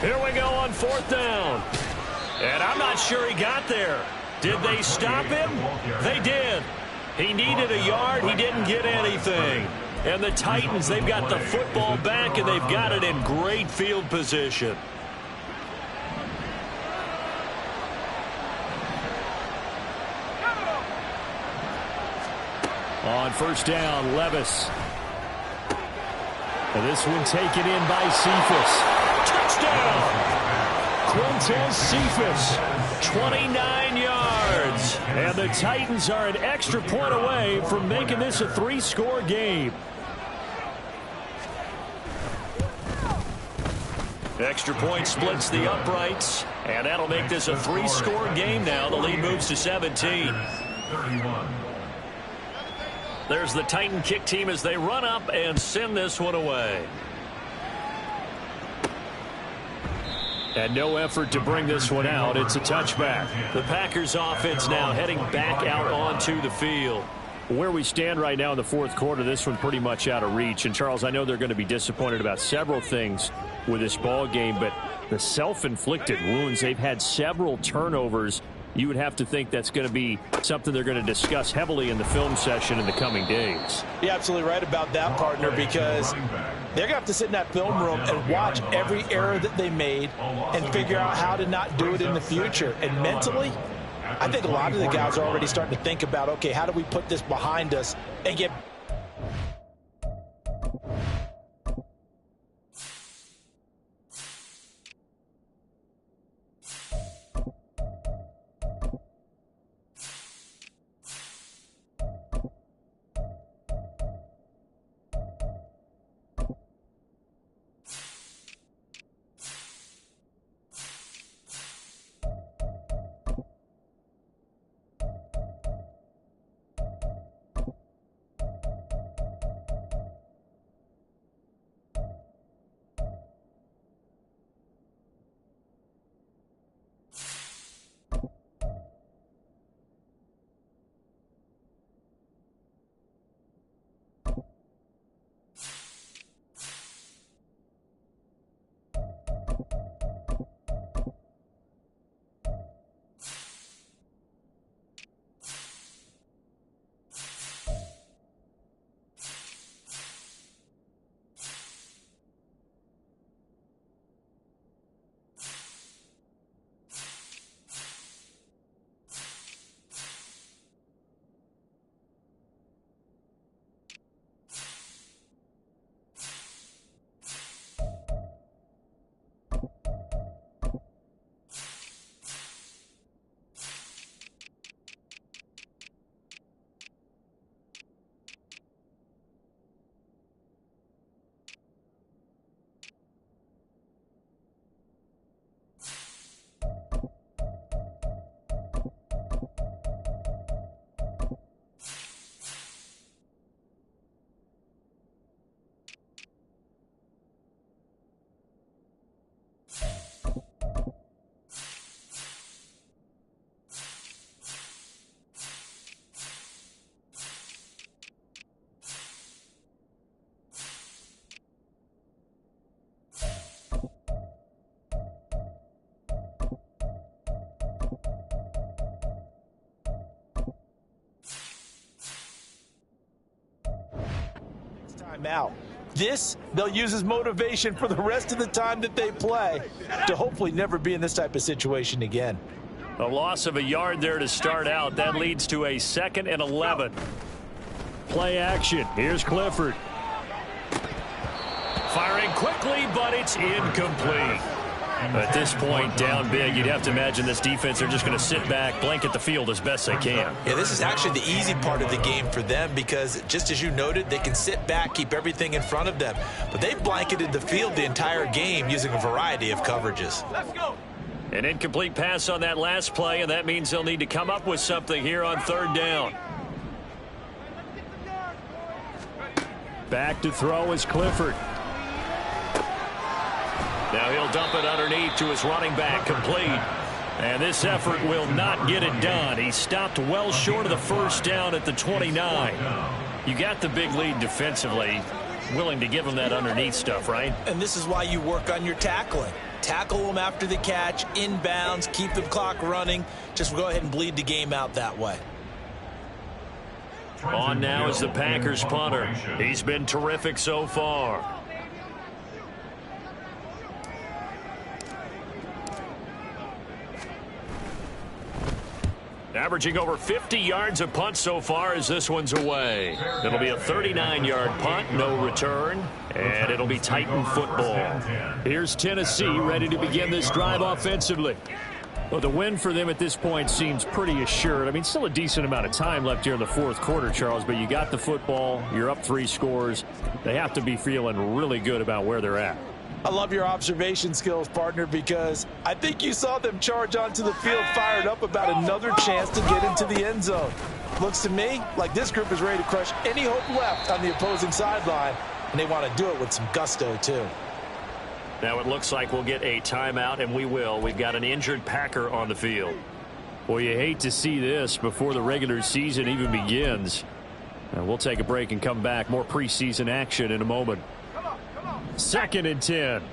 Here we go on 4th down. And I'm not sure he got there. Did they stop him? They did. He needed a yard. He didn't get anything. And the Titans, they've got the football back, and they've got it in great field position. On 1st down, Levis. And this one taken in by Cephas. Touchdown! Quintez Cephas, 29 yards. And the Titans are an extra point away from making this a 3-score game. Extra point splits the uprights, and that'll make this a 3-score game now. The lead moves to 17. There's the Titan kick team as they run up and send this one away. And no effort to bring this one out. It's a touchback. The Packers offense now heading back out onto the field. Where we stand right now in the 4th quarter, this one pretty much out of reach. And, Charles, I know they're going to be disappointed about several things with this ball game, but the self-inflicted wounds, they've had several turnovers. You would have to think that's going to be something they're going to discuss heavily in the film session in the coming days. You're absolutely right about that, partner, because they're going to have to sit in that film room and watch every error that they made and figure out how to not do it in the future. And mentally, I think a lot of the guys are already starting to think about, okay, how do we put this behind us and get Timeout. This, they'll use as motivation for the rest of the time that they play to hopefully never be in this type of situation again. A loss of a yard there to start out. That leads to a 2nd and 11. Play action. Here's Clifford. Firing quickly, but it's incomplete. At this point, down big, you'd have to imagine this defense are just going to sit back, blanket the field as best they can. Yeah, this is actually the easy part of the game for them because, just as you noted, they can sit back, keep everything in front of them. But they've blanketed the field the entire game using a variety of coverages. Let's go. An incomplete pass on that last play, and that means they'll need to come up with something here on 3rd down. Back to throw is Clifford. Now he'll dump it underneath to his running back, complete. And this effort will not get it done. He stopped well short of the 1st down at the 29. You got the big lead defensively. Willing to give him that underneath stuff, right? And this is why you work on your tackling. Tackle them after the catch, inbounds, keep the clock running. Just go ahead and bleed the game out that way. On now is the Packers punter. He's been terrific so far. Averaging over 50 yards a punt so far as this one's away. It'll be a 39-yard punt, no return, and it'll be Titan football. Here's Tennessee ready to begin this drive offensively. Well, the win for them at this point seems pretty assured. I mean, still a decent amount of time left here in the 4th quarter, Charles, but you got the football, you're up 3 scores. They have to be feeling really good about where they're at. I love your observation skills, partner, because I think you saw them charge onto the field fired up about another chance to get into the end zone. Looks to me like this group is ready to crush any hope left on the opposing sideline, and they want to do it with some gusto, too. Now it looks like we'll get a timeout, and we will. We've got an injured Packer on the field. Well, you hate to see this before the regular season even begins. Now we'll take a break and come back. More preseason action in a moment. 2nd and 10.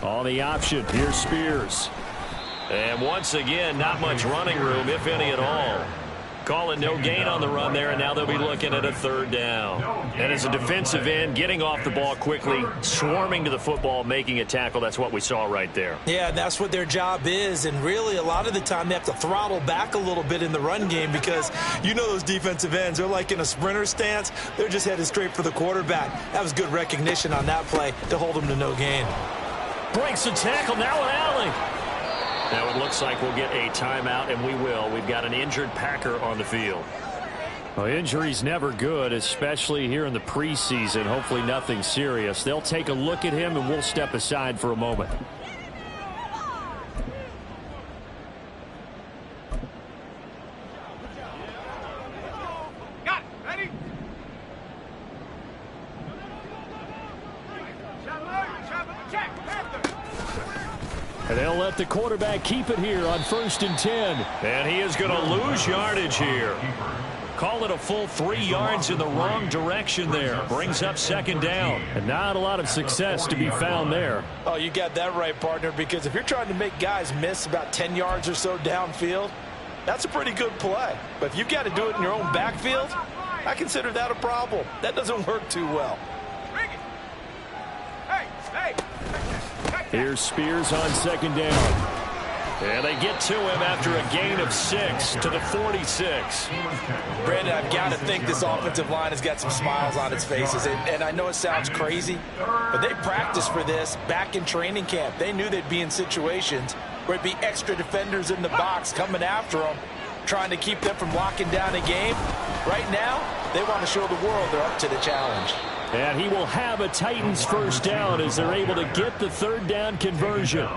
On the option, here's Spears. And once again, not much running room, if any at all. Calling no gain on the run there, and now they'll be looking at a 3rd down. And as a defensive end, getting off the ball quickly, swarming to the football, making a tackle, that's what we saw right there. Yeah, that's what their job is, and really a lot of the time they have to throttle back a little bit in the run game because you know those defensive ends, they're like in a sprinter stance. They're just headed straight for the quarterback. That was good recognition on that play to hold them to no gain. Breaks the tackle, now an alley. Now it looks like we'll get a timeout, and we will. We've got an injured Packer on the field. Well, injury's never good, especially here in the preseason. Hopefully nothing serious. They'll take a look at him, and we'll step aside for a moment. Got it. Ready? Check. And they'll let the quarterback keep it here on 1st and 10. And he is going to lose yardage here. Call it a full 3 yards in the wrong direction there. Brings up 2nd down. And not a lot of success to be found there. Oh, you got that right, partner, because if you're trying to make guys miss about 10 yards or so downfield, that's a pretty good play. But if you've got to do it in your own backfield, I consider that a problem. That doesn't work too well. Hey. Here's Spears on 2nd down. And they get to him after a gain of 6 to the 46. Brandon, I've got to think this offensive line has got some smiles on its faces. And I know it sounds crazy, but they practiced for this back in training camp. They knew they'd be in situations where it'd be extra defenders in the box coming after them, trying to keep them from locking down a game. Right now, they want to show the world they're up to the challenge. And he will have a Titans 1st down as they're able to get the 3rd down conversion.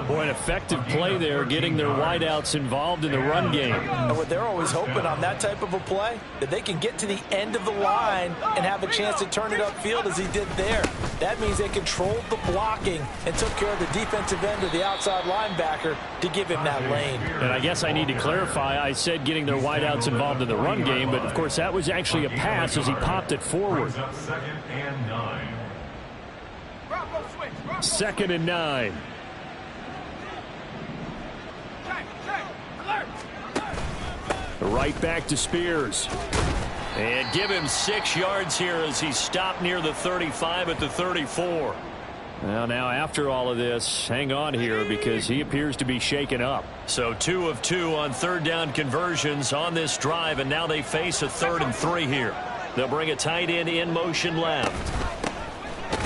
Boy, an effective play there, getting their wideouts involved in the run game. And what they're always hoping on that type of a play, that they can get to the end of the line and have a chance to turn it upfield as he did there. That means they controlled the blocking and took care of the defensive end of the outside linebacker to give him that lane. And I guess I need to clarify, I said getting their wideouts involved in the run game, but of course that was actually a pass as he popped it forward. 2nd and 9. 2nd and 9. Right back to Spears. And give him 6 yards here as he stopped near the 35 at the 34. Well, now after all of this, hang on here because he appears to be shaken up. So 2 of 2 on third down conversions on this drive, and now they face a 3rd and 3 here. They'll bring a tight end in motion left.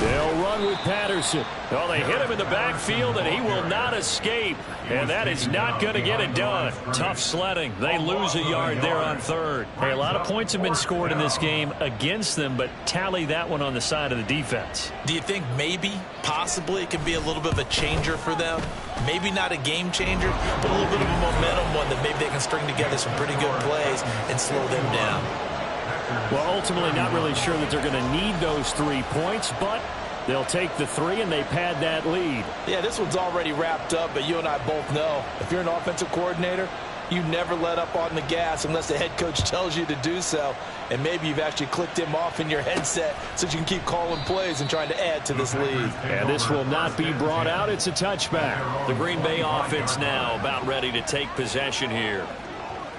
They'll run with Patterson. Well, they hit him in the backfield, and he will not escape. And that is not going to get it done. Tough sledding. They lose a yard there on 3rd. Hey, a lot of points have been scored in this game against them, but tally that one on the side of the defense. Do you think maybe, possibly, it can be a little bit of a changer for them? Maybe not a game changer, but a little bit of a momentum one that maybe they can string together some pretty good plays and slow them down. Well, ultimately not really sure that they're going to need those 3 points, but they'll take the 3 and they pad that lead. Yeah, this one's already wrapped up, but you and I both know if you're an offensive coordinator, you never let up on the gas unless the head coach tells you to do so. And maybe you've actually clicked him off in your headset so you can keep calling plays and trying to add to this lead. And this will not be brought out. It's a touchback. The Green Bay offense now about ready to take possession here.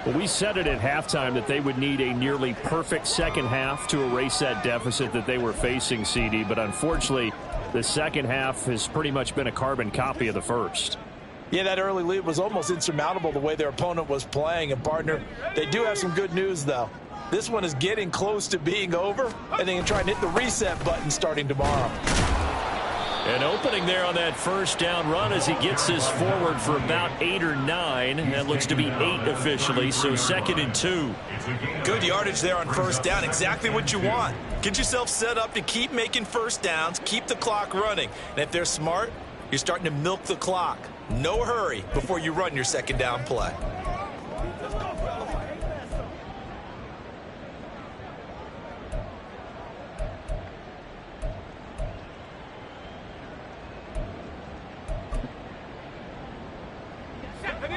Well, we said it at halftime that they would need a nearly perfect second half to erase that deficit that they were facing, CD. But unfortunately, the second half has pretty much been a carbon copy of the first. Yeah, that early lead was almost insurmountable the way their opponent was playing. And, partner, they do have some good news, though. This one is getting close to being over, and they can try and hit the reset button starting tomorrow. An opening there on that first down run as he gets this forward for about 8 or 9. That looks to be 8 officially, so 2nd and 2. Good yardage there on first down. Exactly what you want. Get yourself set up to keep making first downs, keep the clock running. And if they're smart, you're starting to milk the clock. No hurry before you run your second down play.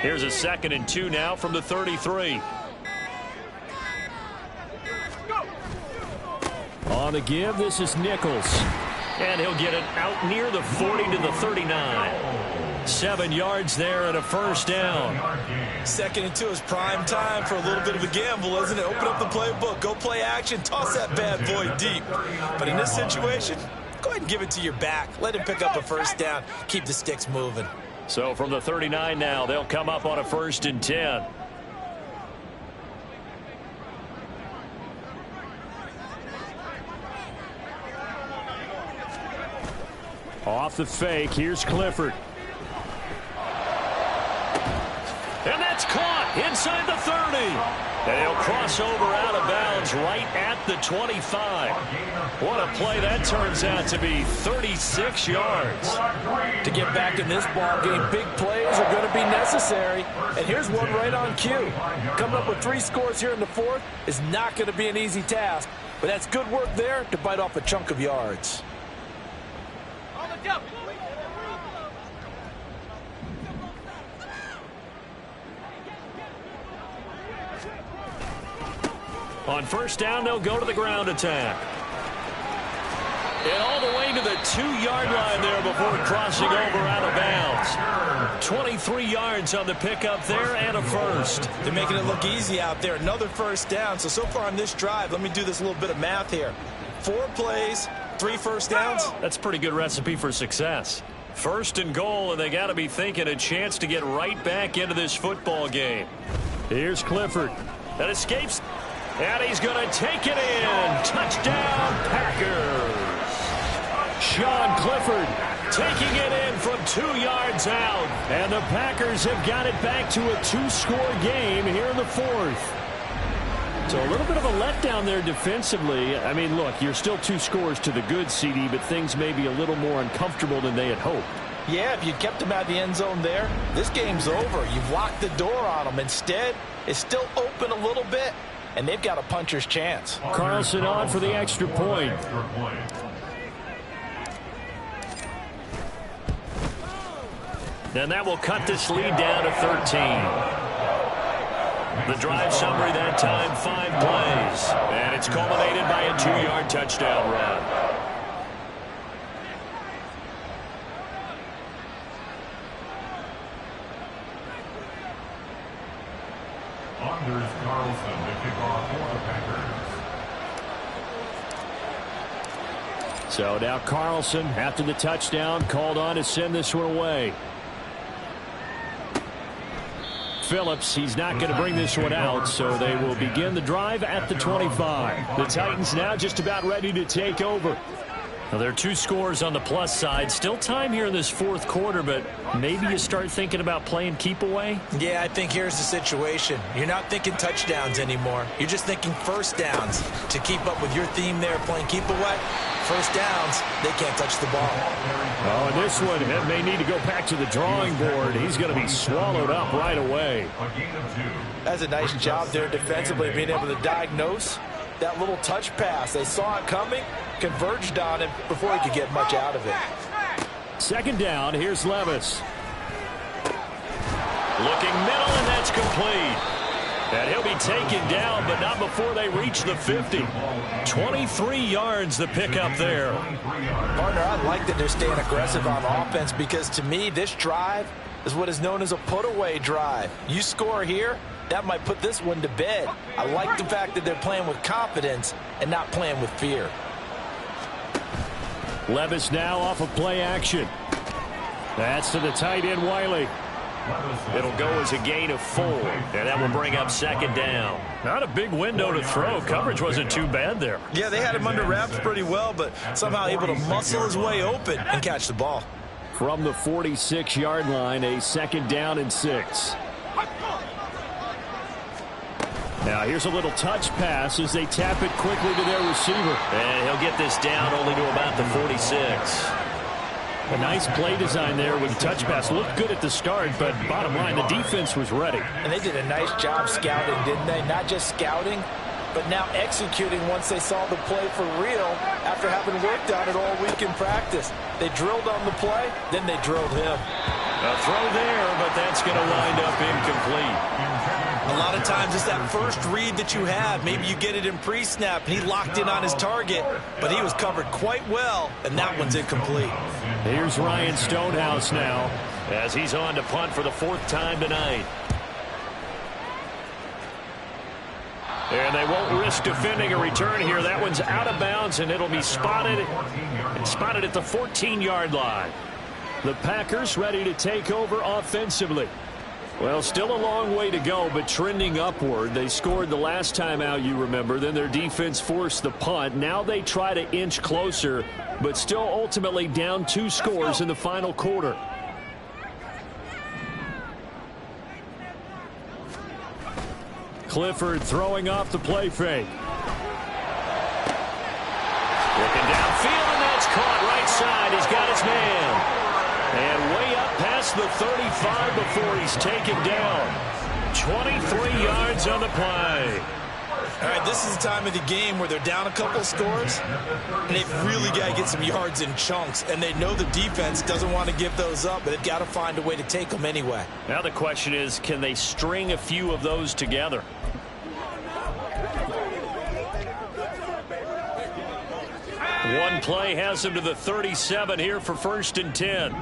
Here's a 2nd and 2 now from the 33. On the give, this is Nichols. And he'll get it out near the 40 to the 39. 7 yards there and a first down. 2nd and 2 is prime time for a little bit of a gamble, isn't it? Open up the playbook, go play action, toss that bad boy deep. But in this situation, go ahead and give it to your back. Let him pick up a first down. Keep the sticks moving. So from the 39 now, they'll come up on a 1st and 10. Off the fake, here's Clifford. And that's caught inside the 30. And he'll cross over out of bounds right at the 25. What a play that turns out to be. 36 yards. To get back in this ball game, big plays are going to be necessary. And here's one right on cue. Coming up with 3 scores here in the 4th is not going to be an easy task. But that's good work there to bite off a chunk of yards. On first down, they'll go to the ground attack. And all the way to the 2-yard line there before crossing over out of bounds. 23 yards on the pickup there and a first. They're making it look easy out there. Another first down. So far on this drive, let me do this little bit of math here. 4 plays, 3 first downs. That's a pretty good recipe for success. 1st and goal, and they got to be thinking a chance to get right back into this football game. Here's Clifford. That escapes. And he's going to take it in. Touchdown, Packers. Sean Clifford taking it in from 2 yards out. And the Packers have got it back to a 2-score game here in the 4th. So a little bit of a letdown there defensively. I mean, look, you're still 2 scores to the good, CD, but things may be a little more uncomfortable than they had hoped. Yeah, if you kept them out of the end zone there, this game's over. You've locked the door on them. Instead, it's still open a little bit. And they've got a puncher's chance. Carlson on for the extra point. And that will cut this lead down to 13. The drive summary that time, 5 plays. And it's culminated by a 2-yard touchdown run. On Anders Carlson to kick off for the Packers. So now Carlson, after the touchdown, called on to send this one away. Phillips, he's not going to bring this one out, so they will begin the drive at the 25. The Titans now just about ready to take over. Well, there are 2 scores on the plus side. Still time here in this fourth quarter, but maybe you start thinking about playing keep away? Yeah, I think here's the situation. You're not thinking touchdowns anymore. You're just thinking first downs. To keep up with your theme there, playing keep away, first downs, they can't touch the ball. Oh, and this one, it may need to go back to the drawing board. He's going to be swallowed up right away. That's a nice job there defensively, being able to diagnose that little touch pass. They saw it coming, converged on it before he could get much out of it. Second down, here's Levis. Looking middle, and that's complete. And he'll be taken down, but not before they reach the 50. 23 yards the pickup there. Partner, I like that they're staying aggressive on offense because, to me, this drive is what is known as a put-away drive. You score here, that might put this one to bed. I like the fact that they're playing with confidence and not playing with fear. Levis now off of play action. That's to the tight end, Wiley. It'll go as a gain of 4, and that will bring up second down. Not a big window to throw. Coverage wasn't too bad there. Yeah, they had him under wraps pretty well, but somehow able to muscle his way open and catch the ball. From the 46-yard line, a second down and 6. Now here's a little touch pass as they tap it quickly to their receiver. And he'll get this down only to about the 46. A nice play design there with the touch pass. Looked good at the start, but bottom line, the defense was ready. And they did a nice job scouting, didn't they? Not just scouting, but now executing once they saw the play for real after having worked on it all week in practice. They drilled on the play, then they drilled him. A throw there, but that's going to wind up incomplete. A lot of times it's that first read that you have. Maybe you get it in pre-snap, and he locked in on his target, but he was covered quite well, and that one's incomplete. Here's Ryan Stonehouse now, as he's on to punt for the 4th time tonight. And they won't risk defending a return here. That one's out of bounds, and it'll be spotted at the 14-yard line. The Packers ready to take over offensively. Well, still a long way to go, but trending upward. They scored the last time out, you remember. Then their defense forced the punt. Now they try to inch closer, but still ultimately down 2 scores in the final quarter. Clifford throwing off the play fake. Looking downfield, and that's caught right side. He's got his man. And way up past the 35 before he's taken down. 23 yards on the play. All right, this is the time of the game where they're down a couple scores, and they've really got to get some yards in chunks, and they know the defense doesn't want to give those up, but they've got to find a way to take them anyway. Now the question is, can they string a few of those together? One play has them to the 37 here for 1st and 10.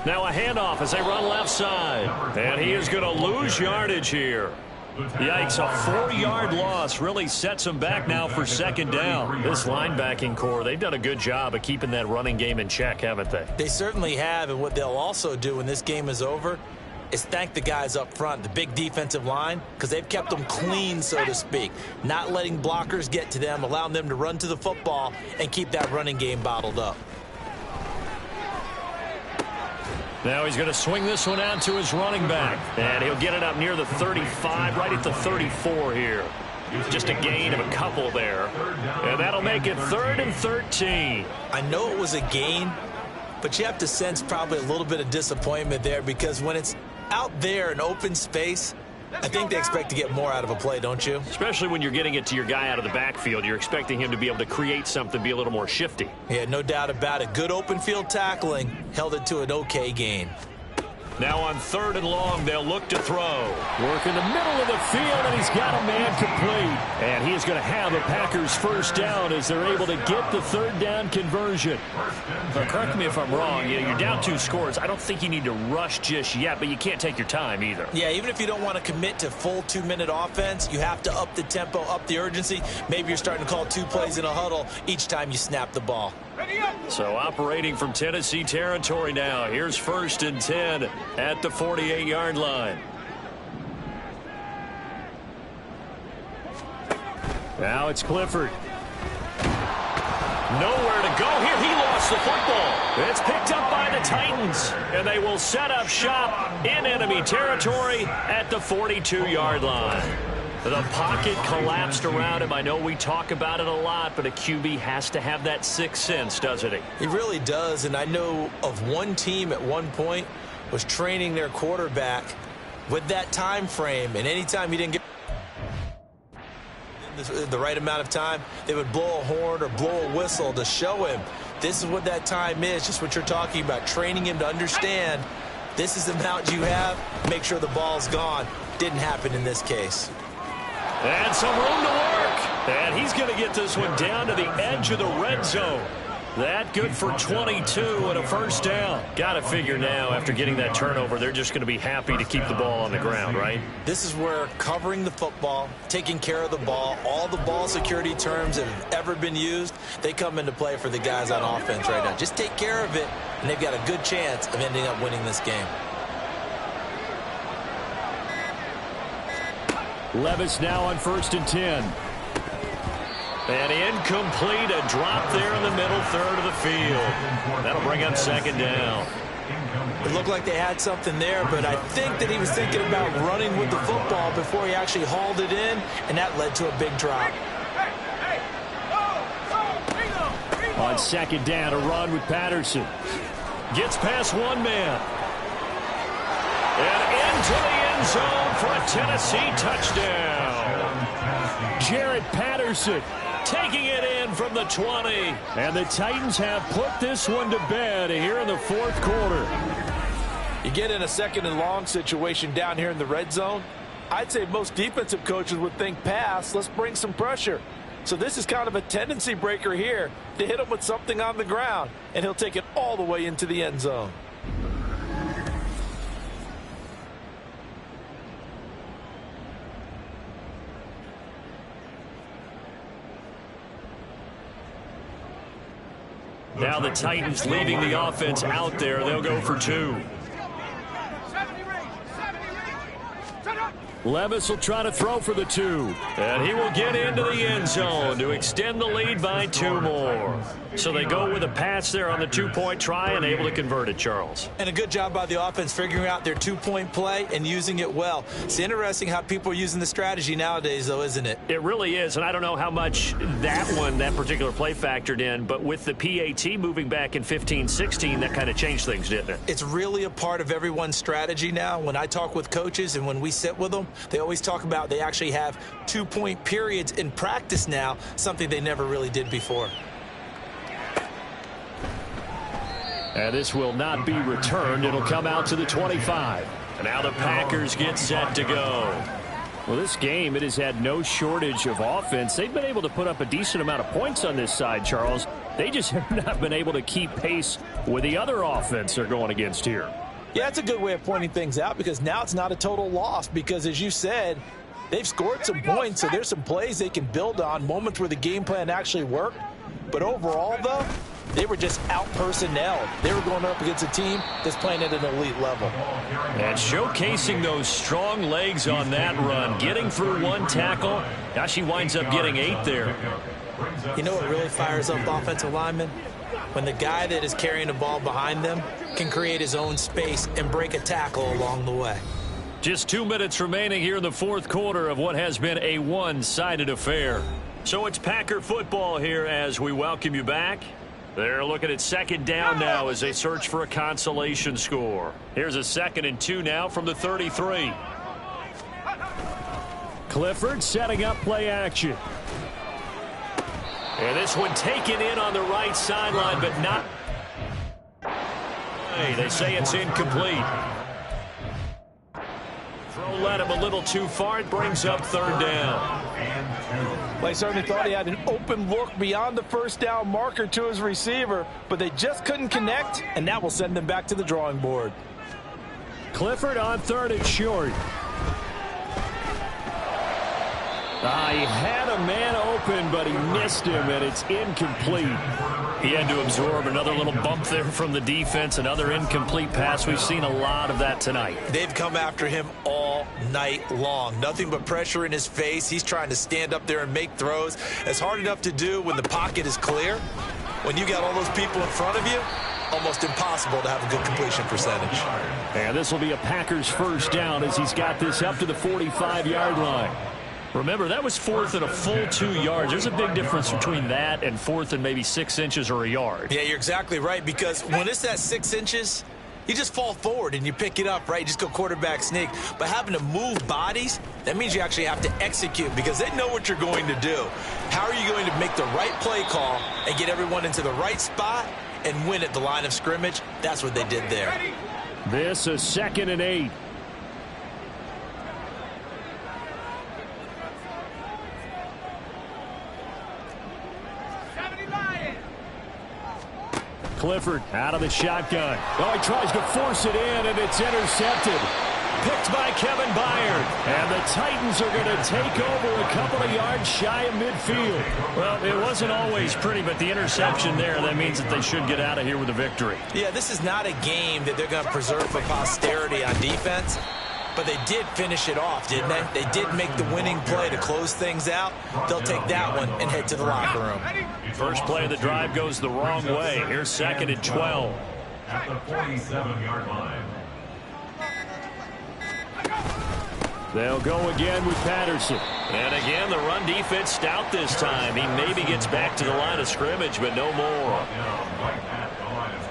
Now a handoff as they run left side. And he is going to lose yardage here. Yikes, a 4-yard loss really sets him back now for second down. This linebacking core, they've done a good job of keeping that running game in check, haven't they? They certainly have, and what they'll also do when this game is over is thank the guys up front, the big defensive line, because they've kept them clean, so to speak, not letting blockers get to them, allowing them to run to the football and keep that running game bottled up. Now he's going to swing this one out to his running back. And he'll get it up near the 35, right at the 34 here. Just a gain of a couple there. And that'll make it 3rd and 13. I know it was a gain, but you have to sense probably a little bit of disappointment there because when it's out there in open space, I think they expect to get more out of a play, don't you? Especially when you're getting it to your guy out of the backfield. You're expecting him to be able to create something, be a little more shifty. Yeah, no doubt about it. Good open field tackling held it to an okay gain. Now on 3rd and long, they'll look to throw. Work in the middle of the field, and he's got a man complete. And he is going to have a Packers first down as they're able to get the 3rd down conversion. But correct me if I'm wrong. You're down 2 scores. I don't think you need to rush just yet, but you can't take your time either. Yeah, even if you don't want to commit to full 2-minute offense, you have to up the tempo, up the urgency. Maybe you're starting to call 2 plays in a huddle each time you snap the ball. So operating from Tennessee territory now. Here's 1st and 10 at the 48-yard line. Now it's Clifford. Nowhere to go here. He lost the football. It's picked up by the Titans, and they will set up shop in enemy territory at the 42-yard line. The pocket collapsed around him. I know we talk about it a lot, but a QB has to have that 6th sense, doesn't he? He really does, and I know of one team at one point was training their quarterback with that time frame, and anytime he didn't get the right amount of time, they would blow a horn or blow a whistle to show him this is what that time is, just what you're talking about, training him to understand this is the amount you have, make sure the ball's gone. Didn't happen in this case. And some room to work. And he's going to get this one down to the edge of the red zone. That good for 22 and a first down. Got to figure now, after getting that turnover, they're just going to be happy to keep the ball on the ground, right? This is where covering the football, taking care of the ball, all the ball security terms that have ever been used, they come into play for the guys on offense right now. Just take care of it, and they've got a good chance of ending up winning this game. Levis now on 1st and 10. And incomplete, a drop there in the middle 3rd of the field. That'll bring up 2nd down. It looked like they had something there, but I think that he was thinking about running with the football before he actually hauled it in, and that led to a big drop. On 2nd down, a run with Patterson. Gets past one man. And into the end zone for a Tennessee touchdown. Jared Patterson taking it in from the 20. And the Titans have put this one to bed here in the 4th quarter. You get in a 2nd and long situation down here in the red zone. I'd say most defensive coaches would think pass. Let's bring some pressure. So this is kind of a tendency breaker here to hit him with something on the ground. And he'll take it all the way into the end zone. Now the Titans leaving the offense out there. They'll go for 2. Levis will try to throw for the 2. And he will get into the end zone to extend the lead by 2 more. So they go with a pass there on the 2-point try and able to convert it, Charles. And a good job by the offense figuring out their 2-point play and using it well. It's interesting how people are using the strategy nowadays, though, isn't it? It really is, and I don't know how much that particular play factored in, but with the PAT moving back in 15-16, that kind of changed things, didn't it? It's really a part of everyone's strategy now. When I talk with coaches and when we sit with them, they always talk about they actually have 2-point periods in practice now, something they never really did before. And this will not be returned. It'll come out to the 25. And now the Packers get set to go. Well, this game, it has had no shortage of offense. They've been able to put up a decent amount of points on this side, Charles. They just have not been able to keep pace with the other offense they're going against here. Yeah, it's a good way of pointing things out because now it's not a total loss because, as you said, they've scored some points, so there's some plays they can build on, moments where the game plan actually worked. But overall, though, they were just out-personnelled. They were going up against a team that's playing at an elite level. And showcasing those strong legs on that run, getting through 1 tackle. Now she winds up getting 8 there. You know what really fires up offensive linemen? When the guy that is carrying the ball behind them can create his own space and break a tackle along the way. Just 2 minutes remaining here in the 4th quarter of what has been a one-sided affair. So it's Packer football here as we welcome you back. They're looking at 2nd down now as they search for a consolation score. Here's a 2nd and 2 now from the 33. Clifford setting up play action. And this one taken in on the right sideline, but not. They say it's incomplete. Throw led him a little too far. It brings up third down. They certainly thought he had an open look beyond the first down marker to his receiver, but they just couldn't connect, and that will send them back to the drawing board. Clifford on third and short. He had a man open, but he missed him, and it's incomplete. He had to absorb another little bump there from the defense, another incomplete pass. We've seen a lot of that tonight. They've come after him all night long. Nothing but pressure in his face. He's trying to stand up there and make throws. It's hard enough to do when the pocket is clear. When you got all those people in front of you, almost impossible to have a good completion percentage. And this will be a Packers first down as he's got this up to the 45-yard line. Remember, that was fourth and a full 2 yards. There's a big difference between that and fourth and maybe 6 inches or a yard. Yeah, you're exactly right, because when it's that 6 inches, you just fall forward and you pick it up, right? You just go quarterback sneak. But having to move bodies, that means you actually have to execute because they know what you're going to do. How are you going to make the right play call and get everyone into the right spot and win at the line of scrimmage? That's what they did there. This is 2nd and 8. Clifford out of the shotgun. He tries to force it in, and it's intercepted. Picked by Kevin Byard. And the Titans are going to take over a couple of yards shy of midfield. Well, it wasn't always pretty, but the interception there, that means that they should get out of here with a victory. Yeah, this is not a game that they're going to preserve for posterity on defense. But they did finish it off, didn't they? They did make the winning play to close things out. They'll take that one and head to the locker room. First play of the drive goes the wrong way. Here's 2nd and 12. At the 47-yard line. They'll go again with Patterson. And again, the run defense stout this time. He maybe gets back to the line of scrimmage, but no more.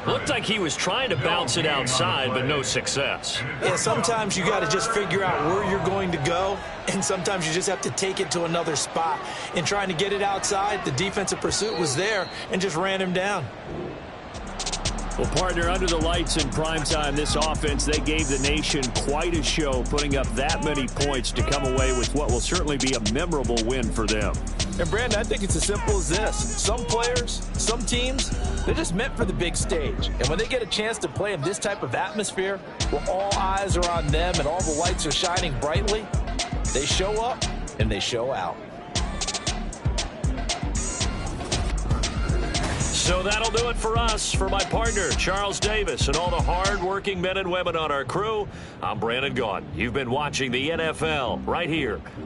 Looked like he was trying to bounce it outside, but no success. Yeah, sometimes you got to just figure out where you're going to go, and sometimes you just have to take it to another spot. In trying to get it outside, the defensive pursuit was there and just ran him down. Well, partner, under the lights in primetime, this offense, they gave the nation quite a show, putting up that many points to come away with what will certainly be a memorable win for them. And, Brandon, I think it's as simple as this. Some players, some teams, they're just meant for the big stage. And when they get a chance to play in this type of atmosphere, where all eyes are on them and all the lights are shining brightly, they show up and they show out. So that'll do it for us. For my partner, Charles Davis, and all the hard-working men and women on our crew, I'm Brandon Gaudin. You've been watching the NFL right here